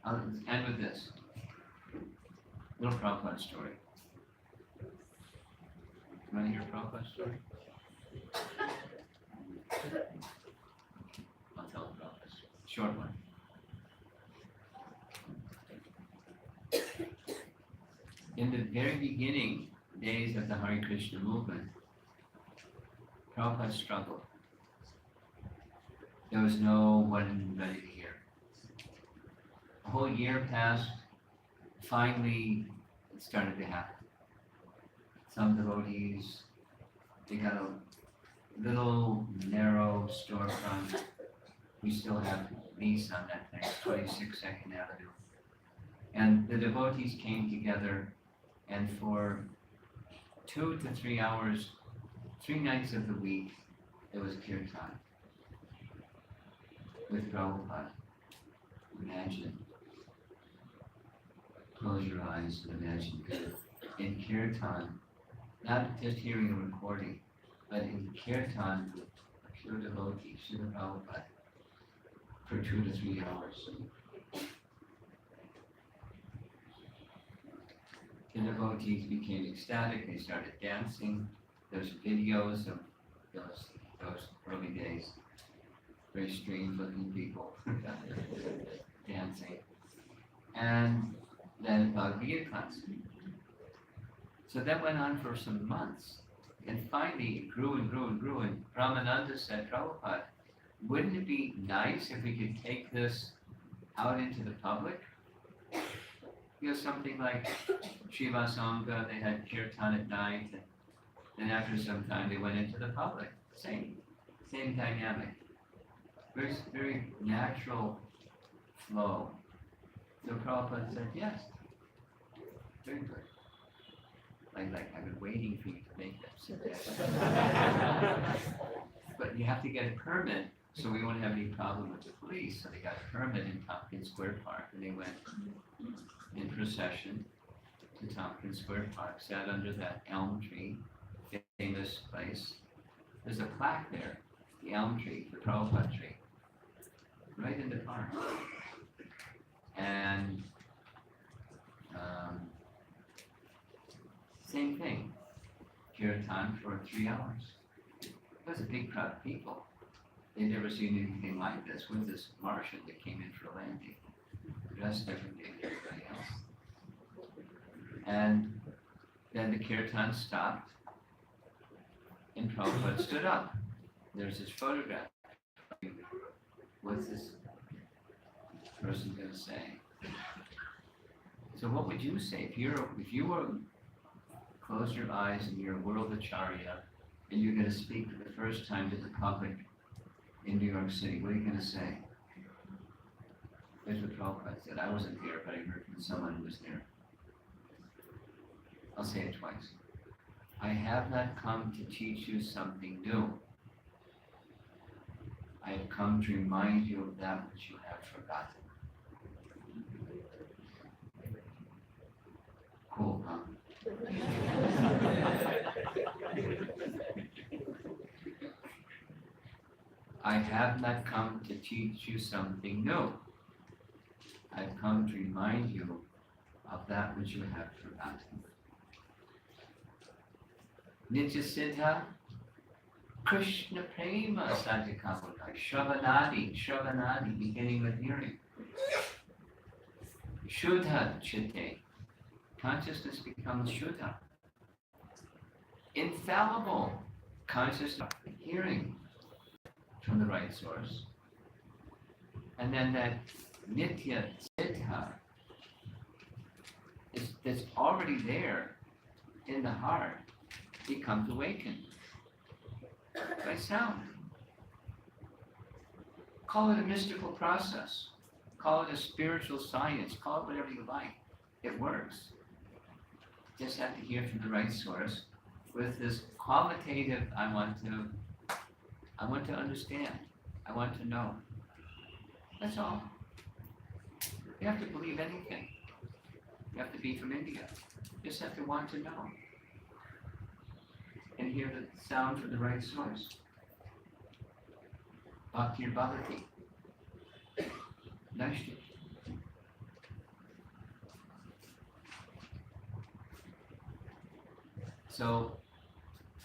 I'll end with this. Little Prabhupada story. You want to hear a Prabhupada story? I'll tell a Prabhupada story. Short one. In the very beginning days of the Hare Krishna movement, Prabhupada struggled. There was no one ready to hear. A whole year passed. Finally, it started to happen. Some devotees, they got little narrow storefront. We still have lease on that thing, 26 Second Avenue. And the devotees came together, and for 2 to 3 hours, 3 nights of the week, it was kirtan with Prabhupada. Imagine, close your eyes and imagine in kirtan, not just hearing a recording, but in kirtan with a pure devotee, Srila Prabhupada, for 2 to 3 hours. The devotees became ecstatic, they started dancing. There's videos of those early days, very strange looking people dancing. And then Bhagavad Gita class. So that went on for some months. And finally it grew and grew and grew, and Ramananda said, Prabhupada, wouldn't it be nice if we could take this out into the public? Something like Shiva Sangha, they had kirtan at night, and then after some time they went into the public. Same dynamic. Very, very natural flow. So Prabhupada said, yes, very good. Like I've been waiting for you to make that suggestion. But you have to get a permit, so we won't have any problem with the police. So they got a permit in Tompkins Square Park, and they went in procession to Tompkins Square Park, sat under that elm tree, famous place. There's a plaque there, the elm tree, the Prahalad tree, right in the park. And same thing, kirtan for 3 hours. It was a big crowd of people. They'd never seen anything like this with this Martian that came in for a landing, dressed differently than everybody else. And then the kirtan stopped, and Prabhupada stood up. There's this photograph. What's this person going to say? So what would you say if you were close your eyes and you're a world acharya and you're going to speak for the first time to the public in New York City? What are you going to say? Here's what Prabhupada said. I wasn't there, but I heard from someone who was there. I'll say it twice. I have not come to teach you something new. I have come to remind you of that which you have forgotten. Cool, huh? I have not come to teach you something new. I've come to remind you of that which you have forgotten. Nitya Siddha, Krishna Prema Sadhikavodai, Shravanadi, beginning with hearing. Shuddha Chitte, consciousness becomes Shuddha. Infallible, consciousness, hearing from the right source. And then that Nitya Siddha that's already there in the heart becomes awakened by sound. Call it a mystical process. Call it a spiritual science. Call it whatever you like. It works. Just have to hear from the right source with this qualitative, I want to understand. I want to know. That's all. You have to believe anything. You have to be from India. You just have to want to know. And hear the sound from the right source. Bhakti Bhagavati. Nashti. So,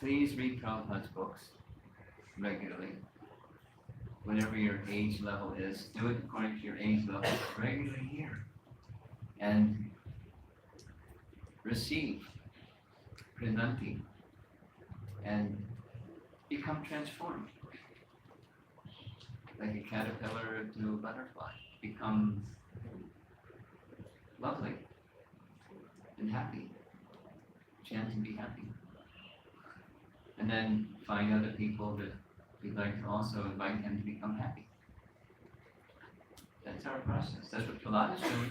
please read Prabhupada's books regularly. Whatever your age level is, do it according to your age level. Regularly hear. And receive. Prananti. And become transformed. Like a caterpillar to a butterfly. Become lovely and happy. Chant and be happy. and then find other people that we'd like to also invite them to become happy. That's our process. That's what Prahalad is doing.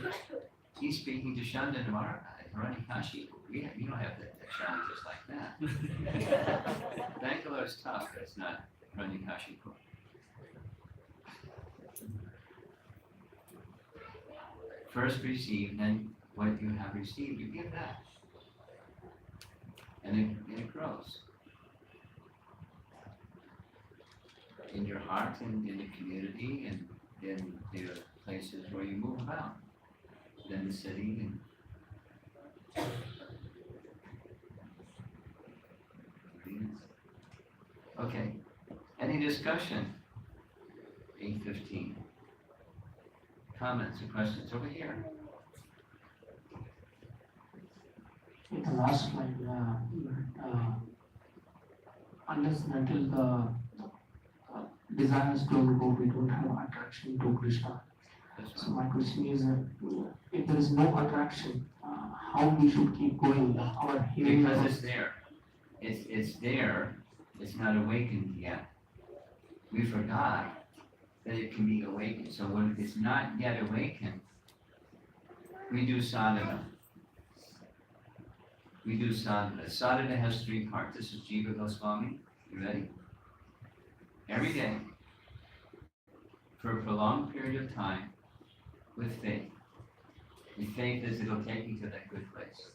He's speaking to Shanda and Kashi. We don't have that challenges like that. Bangalore is tough, but it's not Kashi. First receive, then what you have received, you give that. And it grows. In your heart and in the community and in the places where you move about. Then the city and okay. Any discussion? 8:15. Comments or questions over here? In the last slide, until the desires don't go, we don't have attraction to Krishna. So my question is, if there is no attraction, how we should keep going? Our hearing. Because it's there. It's there. It's not awakened yet. We forgot that it can be awakened. So when it's not yet awakened, we do sadhana. We do sadhana. Sadhana has 3 parts. This is Jiva Goswami. You ready? Every day, for a prolonged period of time, with faith. And faith is it'll take you to that good place,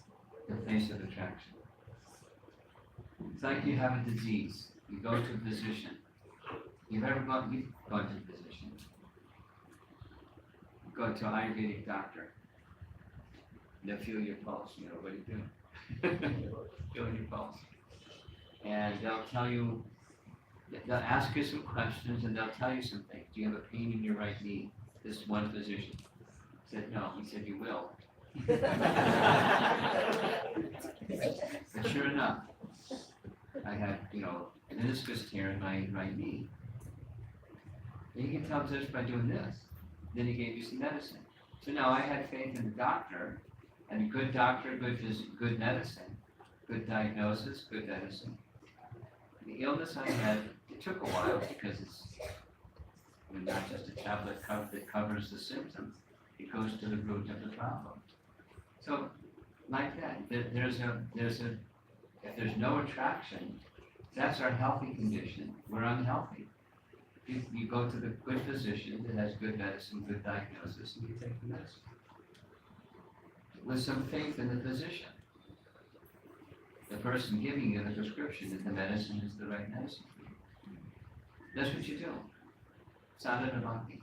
the place of attraction. It's like you have a disease. You go to a physician. You've gone to a physician. You go to an Ayurvedic doctor. They'll feel your pulse. You know what do you do? Feeling your pulse. And they'll tell you, they'll ask you some questions and they'll tell you some things. Do you have a pain in your right knee? This one physician said no. He said you will. But sure enough, I had, meniscus tear in my right knee. And you can tell just by doing this. Then he gave you some medicine. So now I had faith in the doctor, and a good doctor, good medicine, good diagnosis, good medicine. The illness I had, it took a while because it's not just a tablet that covers the symptom. It goes to the root of the problem. So, like that, if there's no attraction, that's our healthy condition. We're unhealthy. You go to the good physician that has good medicine, good diagnosis, and you take the medicine. With some faith in the physician. The person giving you the prescription that the medicine is the right medicine for you. That's what you do. Sadhana bhakti.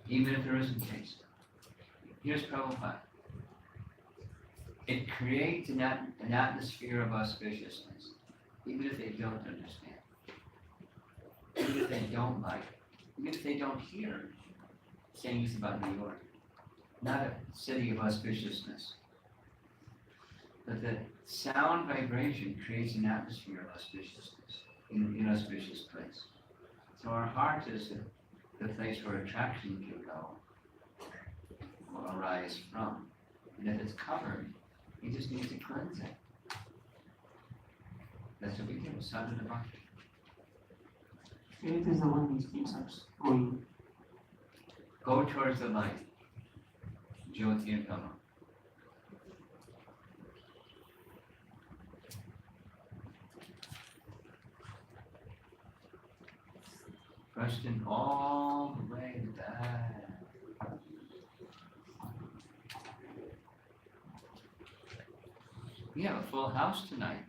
Even if there isn't taste. Here's Prabhupada. It creates an atmosphere of auspiciousness, even if they don't understand, even if they don't like, even if they don't hear things about New York. Not a city of auspiciousness, but the sound vibration creates an atmosphere of auspiciousness in an inauspicious place. So our heart is the place where attraction can go or arise from. And if it's covered, you just need to cleanse it. That's what we do, sadhana bhakti. Faith is the one which keeps us going. Go towards the light. Jyoti and Kama. Question all the way back. We have a full house tonight.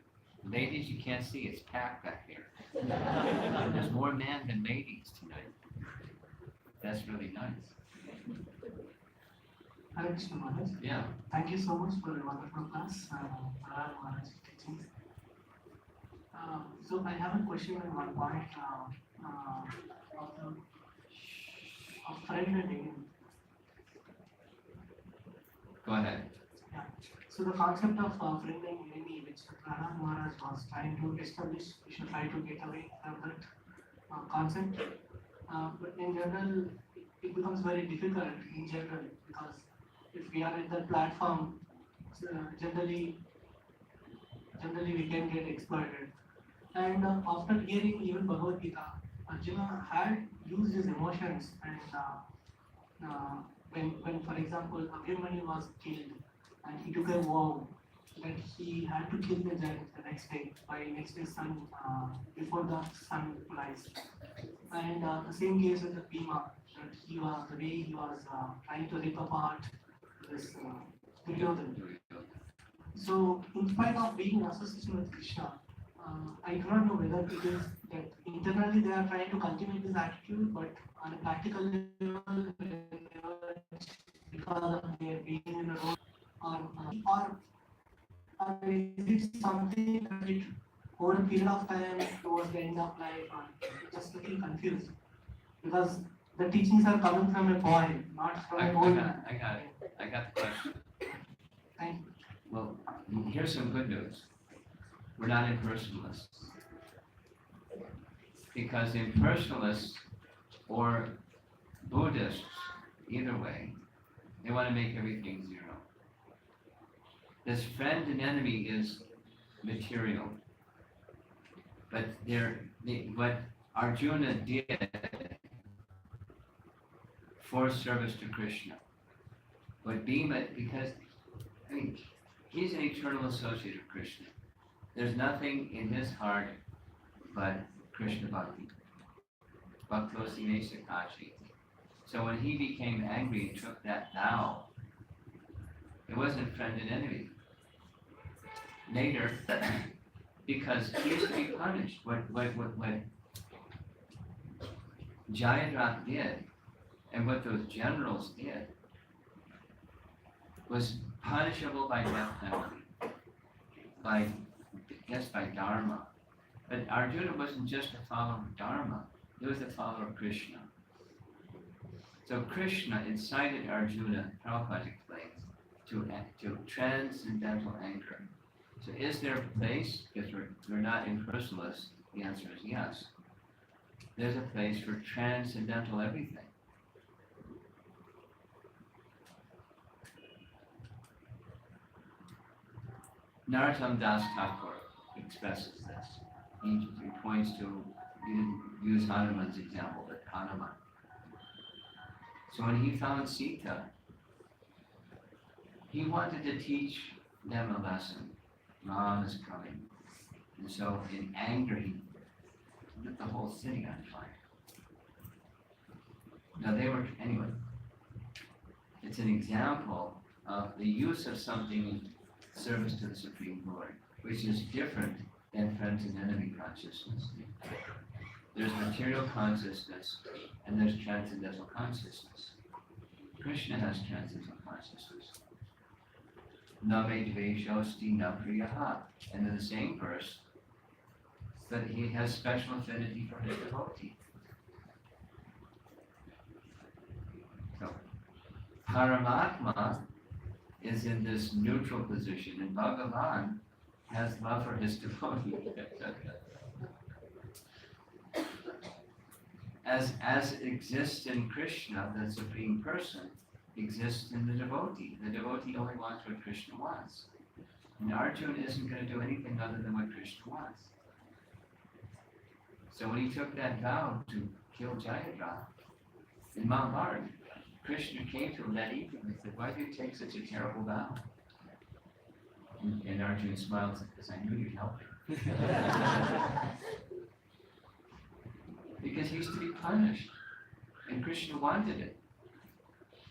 Ladies, you can't see, it's packed back here. There's more men than ladies tonight. That's really nice. Hare Krishna Maharaj. Yeah. Thank you so much for a wonderful class, Prahalad Maharaj-Teachings. So I have a question on one point of friend and enemy. Go ahead. Yeah. So the concept of friend and enemy, which Prahalad Maharaj was trying to establish, we should try to get away from that concept. But in general, it becomes very difficult in general because if we are in the platform, generally generally we can get exploited. And after hearing even Bhagavad Gita, Arjuna had used his emotions and when for example Abhimanyu was killed and he took a vow that he had to kill the giant the next day by next day sun before the sun rise. And the same case with the Bhima, that he was the way he was trying to rip apart this Duryodhana. So, in spite of being in association with Krishna, I do not know whether it is that internally they are trying to cultivate this attitude, but on a practical level, because of their being in a role, or is it something that it over a period of time towards the end of life, or just looking confused? Because the teachings are coming from a boy, not from an old man. I got the question. Thank you. Well, here's some good news. We're not impersonalists. Because impersonalists or Buddhists, either way, they want to make everything zero. This friend and enemy is material. But what Arjuna did for service to Krishna would be, because I mean, he's an eternal associate of Krishna. There's nothing in his heart but Krishna Bhakti. Bhaktosi Nesakachi. So when he became angry and took that vow, it wasn't friend and enemy. Later, because he used to be punished, what Jayadratha did, and what those generals did, was punishable by death penalty, by Dharma. But Arjuna wasn't just a follower of Dharma, he was a follower of Krishna. So Krishna incited Arjuna, Prabhupada explains, to transcendental anger. So is there a place, because we're not impersonalists, the answer is yes. There's a place for transcendental everything. Narottam Das Thakur expresses this. He points to, he didn't use Hanuman's example, but Hanuman. So when he found Sita, he wanted to teach them a lesson. Ram is coming. And so in anger, he lit the whole city on fire. Now anyway, it's an example of the use of something in service to the Supreme Lord, which is different than friends and enemy consciousness. There's material consciousness and there's transcendental consciousness. Krishna has transcendental consciousness. Na me dveshosti na priyaha. And in the same verse, that he has special affinity for his devotee. So, Paramatma is in this neutral position, and Bhagavan has love for his devotee. As exists in Krishna, the Supreme Person, exists in the devotee. The devotee only wants what Krishna wants. And Arjuna isn't going to do anything other than what Krishna wants. So when he took that vow to kill Jayadratha in Mount Bard, Krishna came to him that evening and said, "Why did you take such a terrible vow?" And Arjuna smiled and said, "Because I knew you'd help me." Because he used to be punished, and Krishna wanted it.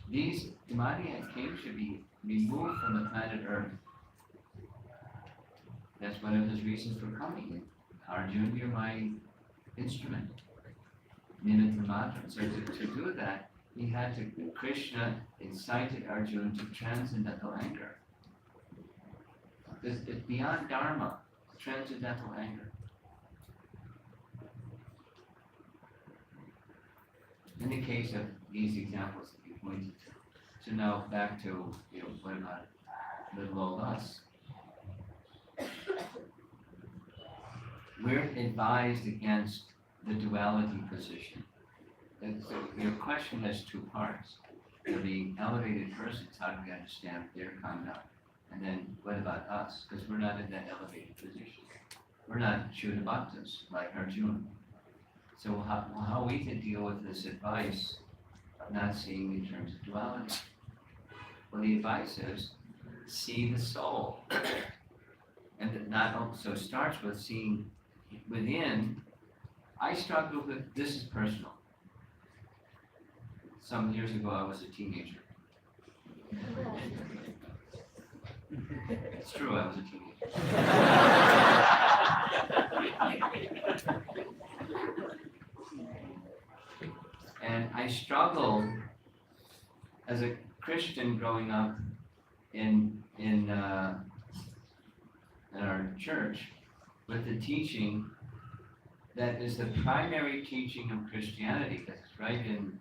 These demoniac kings should be removed from the planet Earth. That's one of his reasons for coming. Arjuna, you're my instrument. Nimitta Matra. So to do that, Krishna incited Arjuna to transcendental anger. It's beyond Dharma, transcendental anger. In the case of these examples that you pointed to. So now back to, what about little old us? We're advised against the duality position. And so your question has two parts. For the elevated persons, how do we understand their conduct? And then what about us? Because we're not in that elevated position. We're not Shuddha Bhaktas like Arjuna. So how we can deal with this advice of not seeing in terms of duality? Well, the advice is see the soul. And that not also starts with seeing within. I struggle with, this is personal. Some years ago I was a teenager. It's true, I was a teenager. And I struggled as a Christian growing up in our church with the teaching that is the primary teaching of Christianity. That's right in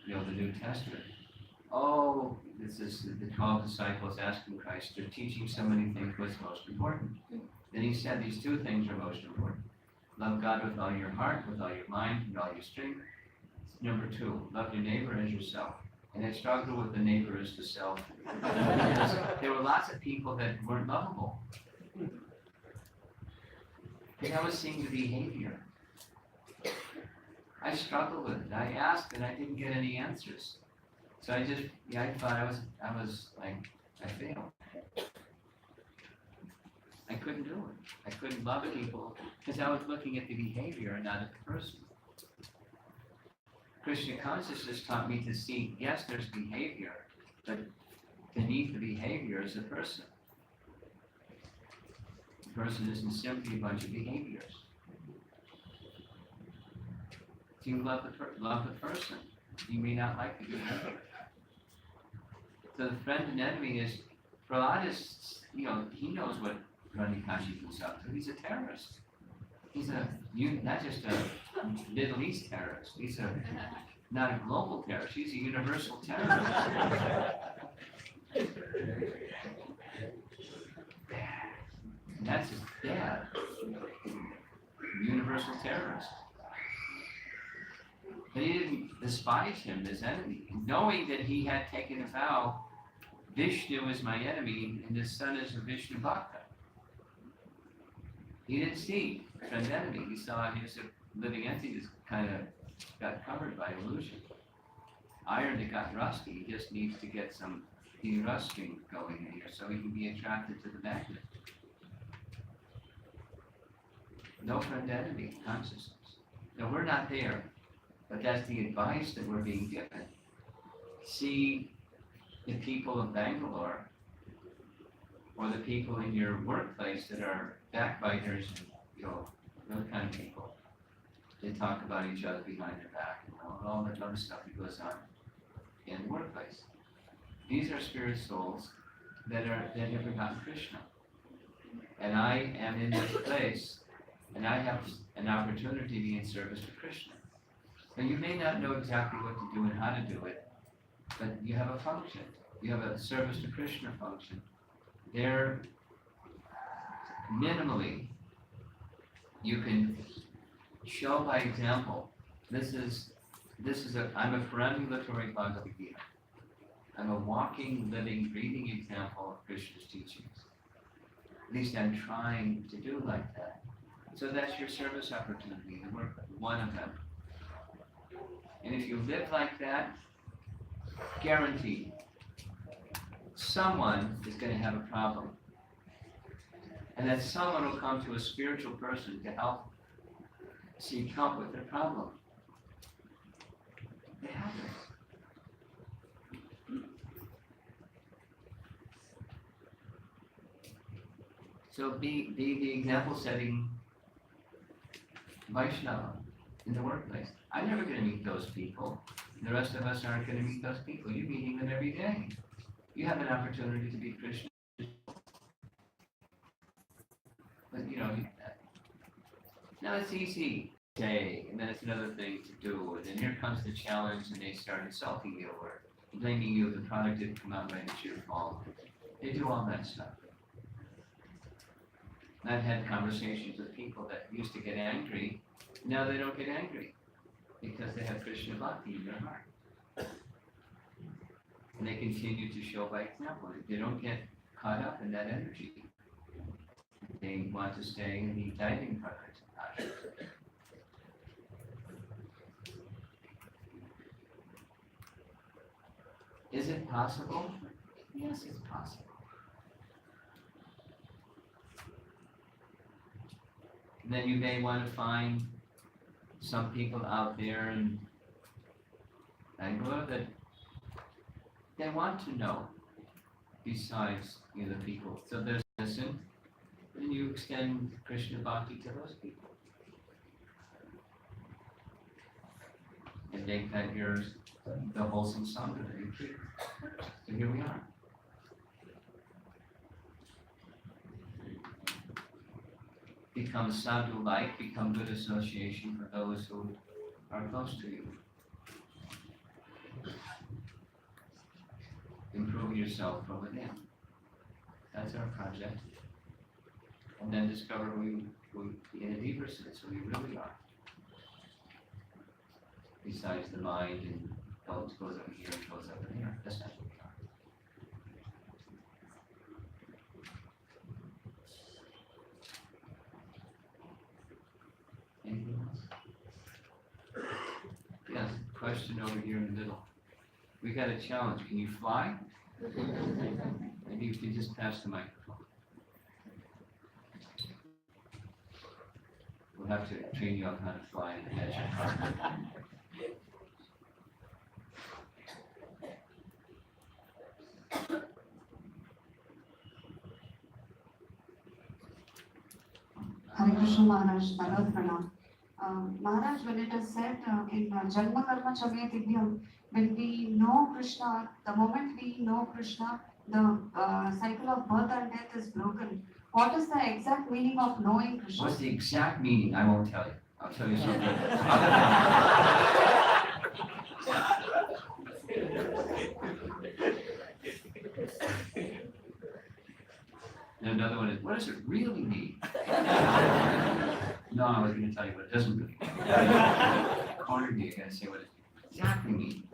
the New Testament. Oh, this is the 12 disciples asking Christ. They're teaching so many things. What's most important? Then he said these two things are most important. Love God with all your heart, with all your mind, with all your strength. Number 2, love your neighbor as yourself. And I struggled with the neighbor as the self. There were lots of people that weren't lovable. And I was seeing the behavior. I struggled with it. I asked and I didn't get any answers. So I thought I was like, I failed. I couldn't do it. I couldn't love people because I was looking at the behavior and not at the person. Krishna consciousness taught me to see, yes, there's behavior, but beneath the behavior is a person. The person isn't simply a bunch of behaviors. If you love the person, you may not like the behavior. So the friend and enemy is, Prahalad is, he knows what Rani-Kashi was up to. He's a terrorist. He's not just a Middle East terrorist. He's not a global terrorist. He's a universal terrorist. And that's his dad. Universal terrorist. But he didn't despise him, his enemy, knowing that he had taken a vow, Vishnu is my enemy, and his son is a Vishnu Bhakta. He didn't see friend enemy. He saw he was a living entity that kind of got covered by illusion. Iron that got rusty, he just needs to get some de-rusting going in here so he can be attracted to the magnet. No friend enemy consciousness. No, we're not there, but that's the advice that we're being given. See the people of Bangalore or the people in your workplace that are backbiters and those kind of people. They talk about each other behind their back and all that other stuff that goes on in the workplace. These are spirit souls that have forgotten Krishna. And I am in this place and I have an opportunity to be in service to Krishna. Now you may not know exactly what to do and how to do it, but you have a function. You have a service to Krishna function. There, minimally, you can show by example. I'm a perambulatory Bhagavad Gita. I'm a walking, living, breathing example of Krishna's teachings. At least I'm trying to do like that. So that's your service opportunity, the work, one of them. And if you live like that, guaranteed, someone is going to have a problem. And that someone will come to a spiritual person to seek help with their problem. It happens. So be the example-setting Vaishnava in the workplace. I'm never going to meet those people. The rest of us aren't going to meet those people. You're meeting them every day. You have an opportunity to be Krishna. But now it's easy to say, and then it's another thing to do. And then here comes the challenge, and they start insulting you or blaming you if the product didn't come out right, it's your fault. They do all that stuff. And I've had conversations with people that used to get angry. Now they don't get angry because they have Krishna Bhakti in their heart. And they continue to show by example. They don't get caught up in that energy. They want to stay in the diving project. Is it possible? Yes, it's possible. And then you may want to find some people out there in Bangalore that they want to know besides the people. So there's listen, and you extend Krishna Bhakti to those people. And make that yours the wholesome sangha that you keep. So here we are. Become sadhu-like, become good association for those who are close to you. Improve yourself from within. That's our project. And then discover who in a deeper sense, who we really are. Besides the mind and goes over here and goes over there. That's not who we are. Anything else? Yes, question over here in the middle. We got a challenge. Can you fly? Maybe if you just pass the microphone. We'll have to train you on how to fly and catch it. Hare Krishna Maharaj, Bhagavad Pranam. Maharaj, when it is said in Janma Karma Chamaya Tibyam, when we know Krishna, the moment we know Krishna, the cycle of birth and death is broken. What is the exact meaning of knowing Krishna? What's the exact meaning? I won't tell you. I'll tell you something. And another one is, what does it really mean? No, I was going to tell you what it doesn't really mean. Cornered me, I got to say what it exactly means.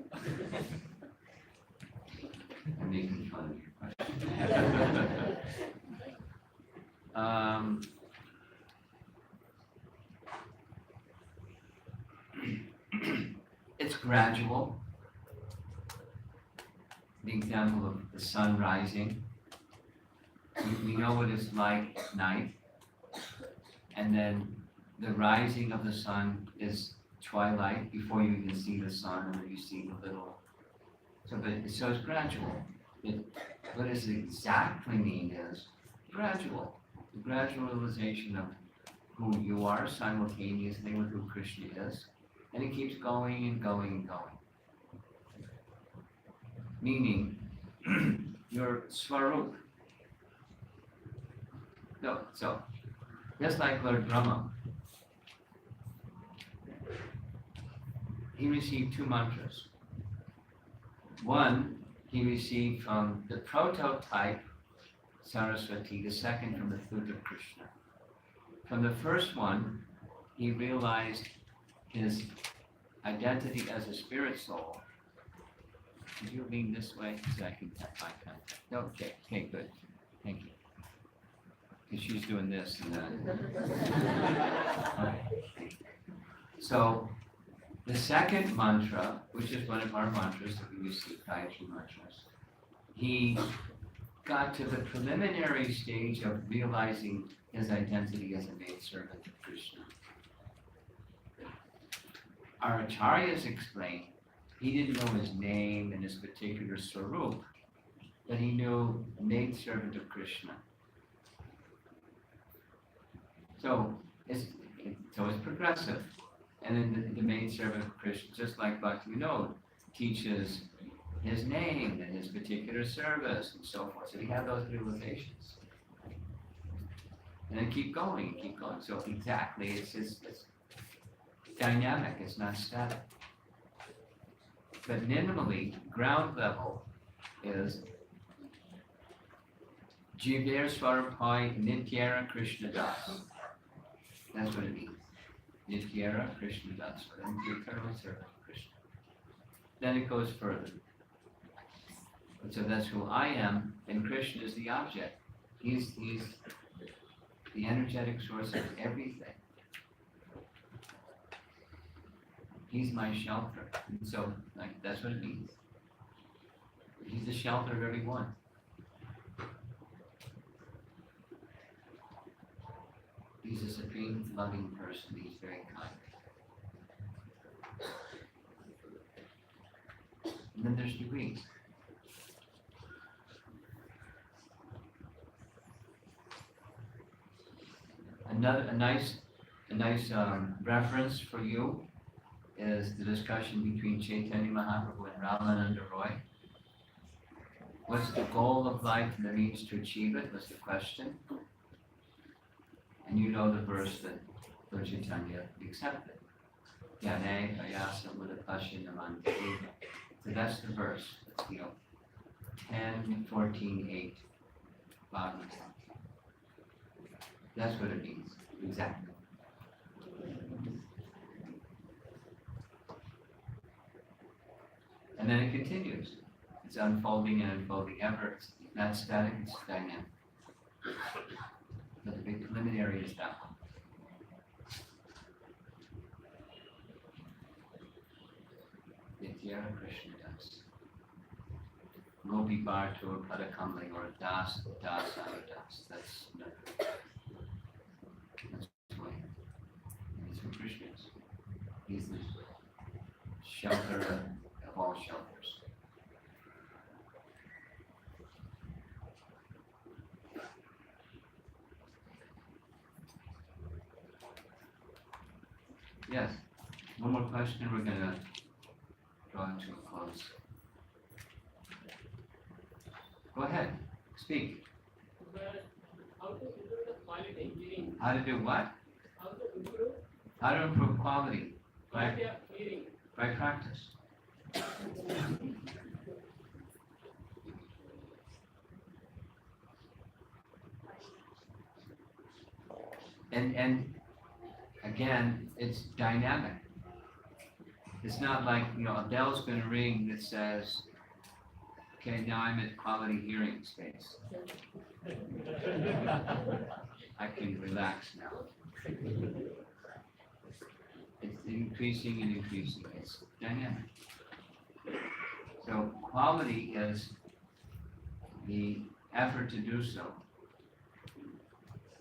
I'm making fun of your question. It's gradual. The example of the sun rising. We know what it's like at night, and then the rising of the sun is twilight before you even see the sun, and then you see the little. So it's gradual. What does it exactly mean is gradual. The gradual realization of who you are simultaneously with who Krishna is, and it keeps going and going and going. Meaning, your Swarup. No, so, just like Lord Brahma, he received two mantras. One, he received from the prototype Saraswati, the second from the flute of Krishna. From the first one, he realized his identity as a spirit soul. Could you lean this way so I can have eye contact? Okay, good. Thank you. Because she's doing this and that. Okay. So, the second mantra, which is one of our mantras that we receive, Gayatri mantras, he got to the preliminary stage of realizing his identity as a maidservant of Krishna. Our acharyas explain he didn't know his name and his particular swarup, but he knew maidservant of Krishna. So it's progressive. And then the maidservant of Krishna, just like Bhaktivinoda, teaches his name and his particular service and so forth. So we have those realizations. And then keep going. So exactly, it's dynamic, it's not static. But minimally, ground level is Jiver Swarapai Nityara Krishna Das. That's what it means. Nityara Krishna Das. And the eternal servant of Krishna. Then it goes further. So that's who I am, and Krishna is the object. He's the energetic source of everything. He's my shelter. And so, like, that's what it means. He's the shelter of everyone. He's a supreme loving person. He's very kind. And then there's degrees. A nice reference for you is the discussion between Chaitanya Mahaprabhu and Ramananda Roy. What's the goal of life and the means to achieve it was the question. And you know the verse that Lord Chaitanya accepted. Yane ayasa mudapashinamante. So that's the verse. You know, 10:14:8. Bhagavatam. That's what it means, exactly. And then it continues. It's unfolding and unfolding ever. It's not static, it's dynamic. But the big preliminary is that one. Nityara Krishna Das. Gopi Bharto Padakamli or Das Das. That's another. He's who Krishna is. He's the shelter of all shelters. Yes. One more question, we're gonna draw it to a close. Go ahead, speak. How to improve the quality hearing? How to do what? How to improve How to improve quality? quality of hearing? By practice. And again, it's dynamic. It's not like, you know, a bell's gonna ring that says, okay, now I'm at quality hearing space. I can relax now. It's increasing and increasing. It's dynamic. So quality is the effort to do so.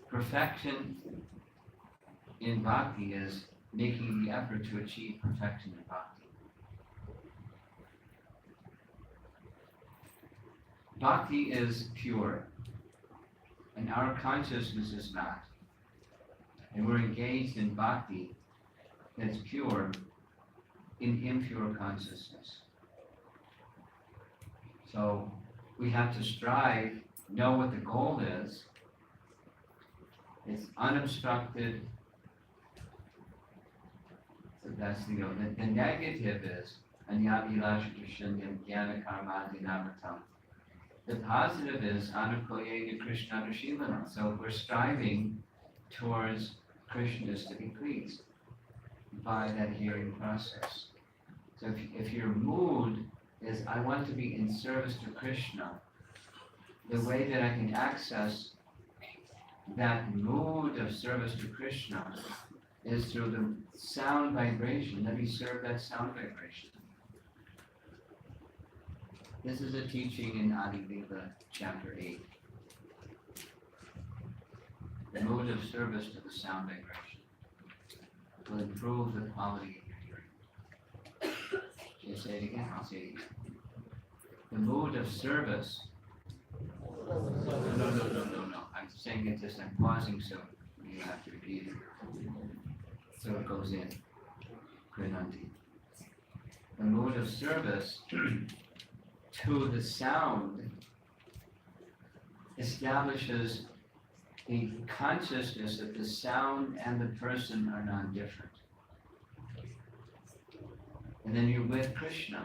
Perfection in bhakti is making the effort to achieve perfection in bhakti. Bhakti is pure, and our consciousness is not. And we're engaged in bhakti that's pure in impure consciousness. So we have to strive, know what the goal is. It's unobstructed. So that's the goal. The negative is anyabhilashadushanyam jnana karmadinavatam. The positive is anukoyena Krishna anushilana. So we're striving towards Krishna to be pleased by that hearing process. So if your mood is, I want to be in service to Krishna, the way that I can access that mood of service to Krishna is through the sound vibration. Let me serve that sound vibration. This is a teaching in Adi Lila, chapter 8. The mood of service to the sound vibration will improve the quality of your hearing. Should I say it again? I'll say it again. The mood of service. No. I'm saying it just, I'm pausing so you have to repeat it. So it goes in. Krinanti. The mood of service to the sound establishes the consciousness that the sound and the person are non-different. And then you're with Krishna.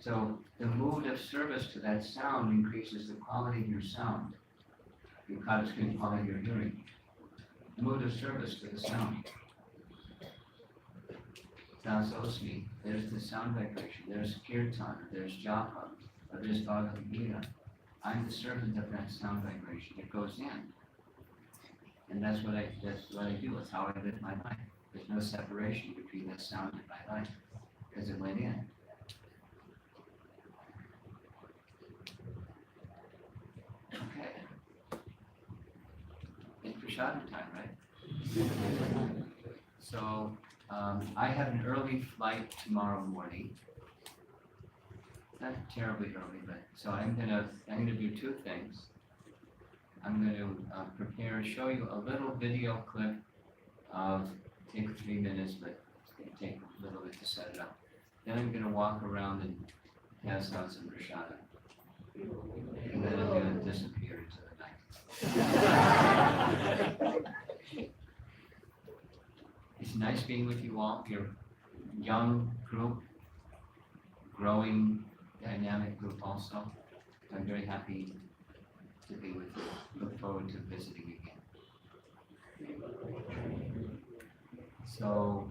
So the mood of service to that sound increases the quality of your sound. Your quality of your hearing. The mood of service to the sound. Dasosmi, there's the sound vibration, there's kirtan, there's japa, of this Bhagavad Gita, I'm the servant of that sound vibration. It goes in. And that's what I do. It's how I live my life. There's no separation between the sound and my life, because it went in. Okay. It's Prahalad time, right? So, I have an early flight tomorrow morning. Not terribly early, but so I'm gonna do two things. I'm going to prepare, show you a little video clip of, take 3 minutes, but it's going to take a little bit to set it up. Then I'm going to walk around and pass out some prasada. And then I'm going to disappear into the night. It's nice being with you all. You're a young group, growing, dynamic group also. I'm very happy to be with you. Look forward to visiting again. So,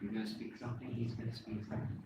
you're going to speak something? He's going to speak something?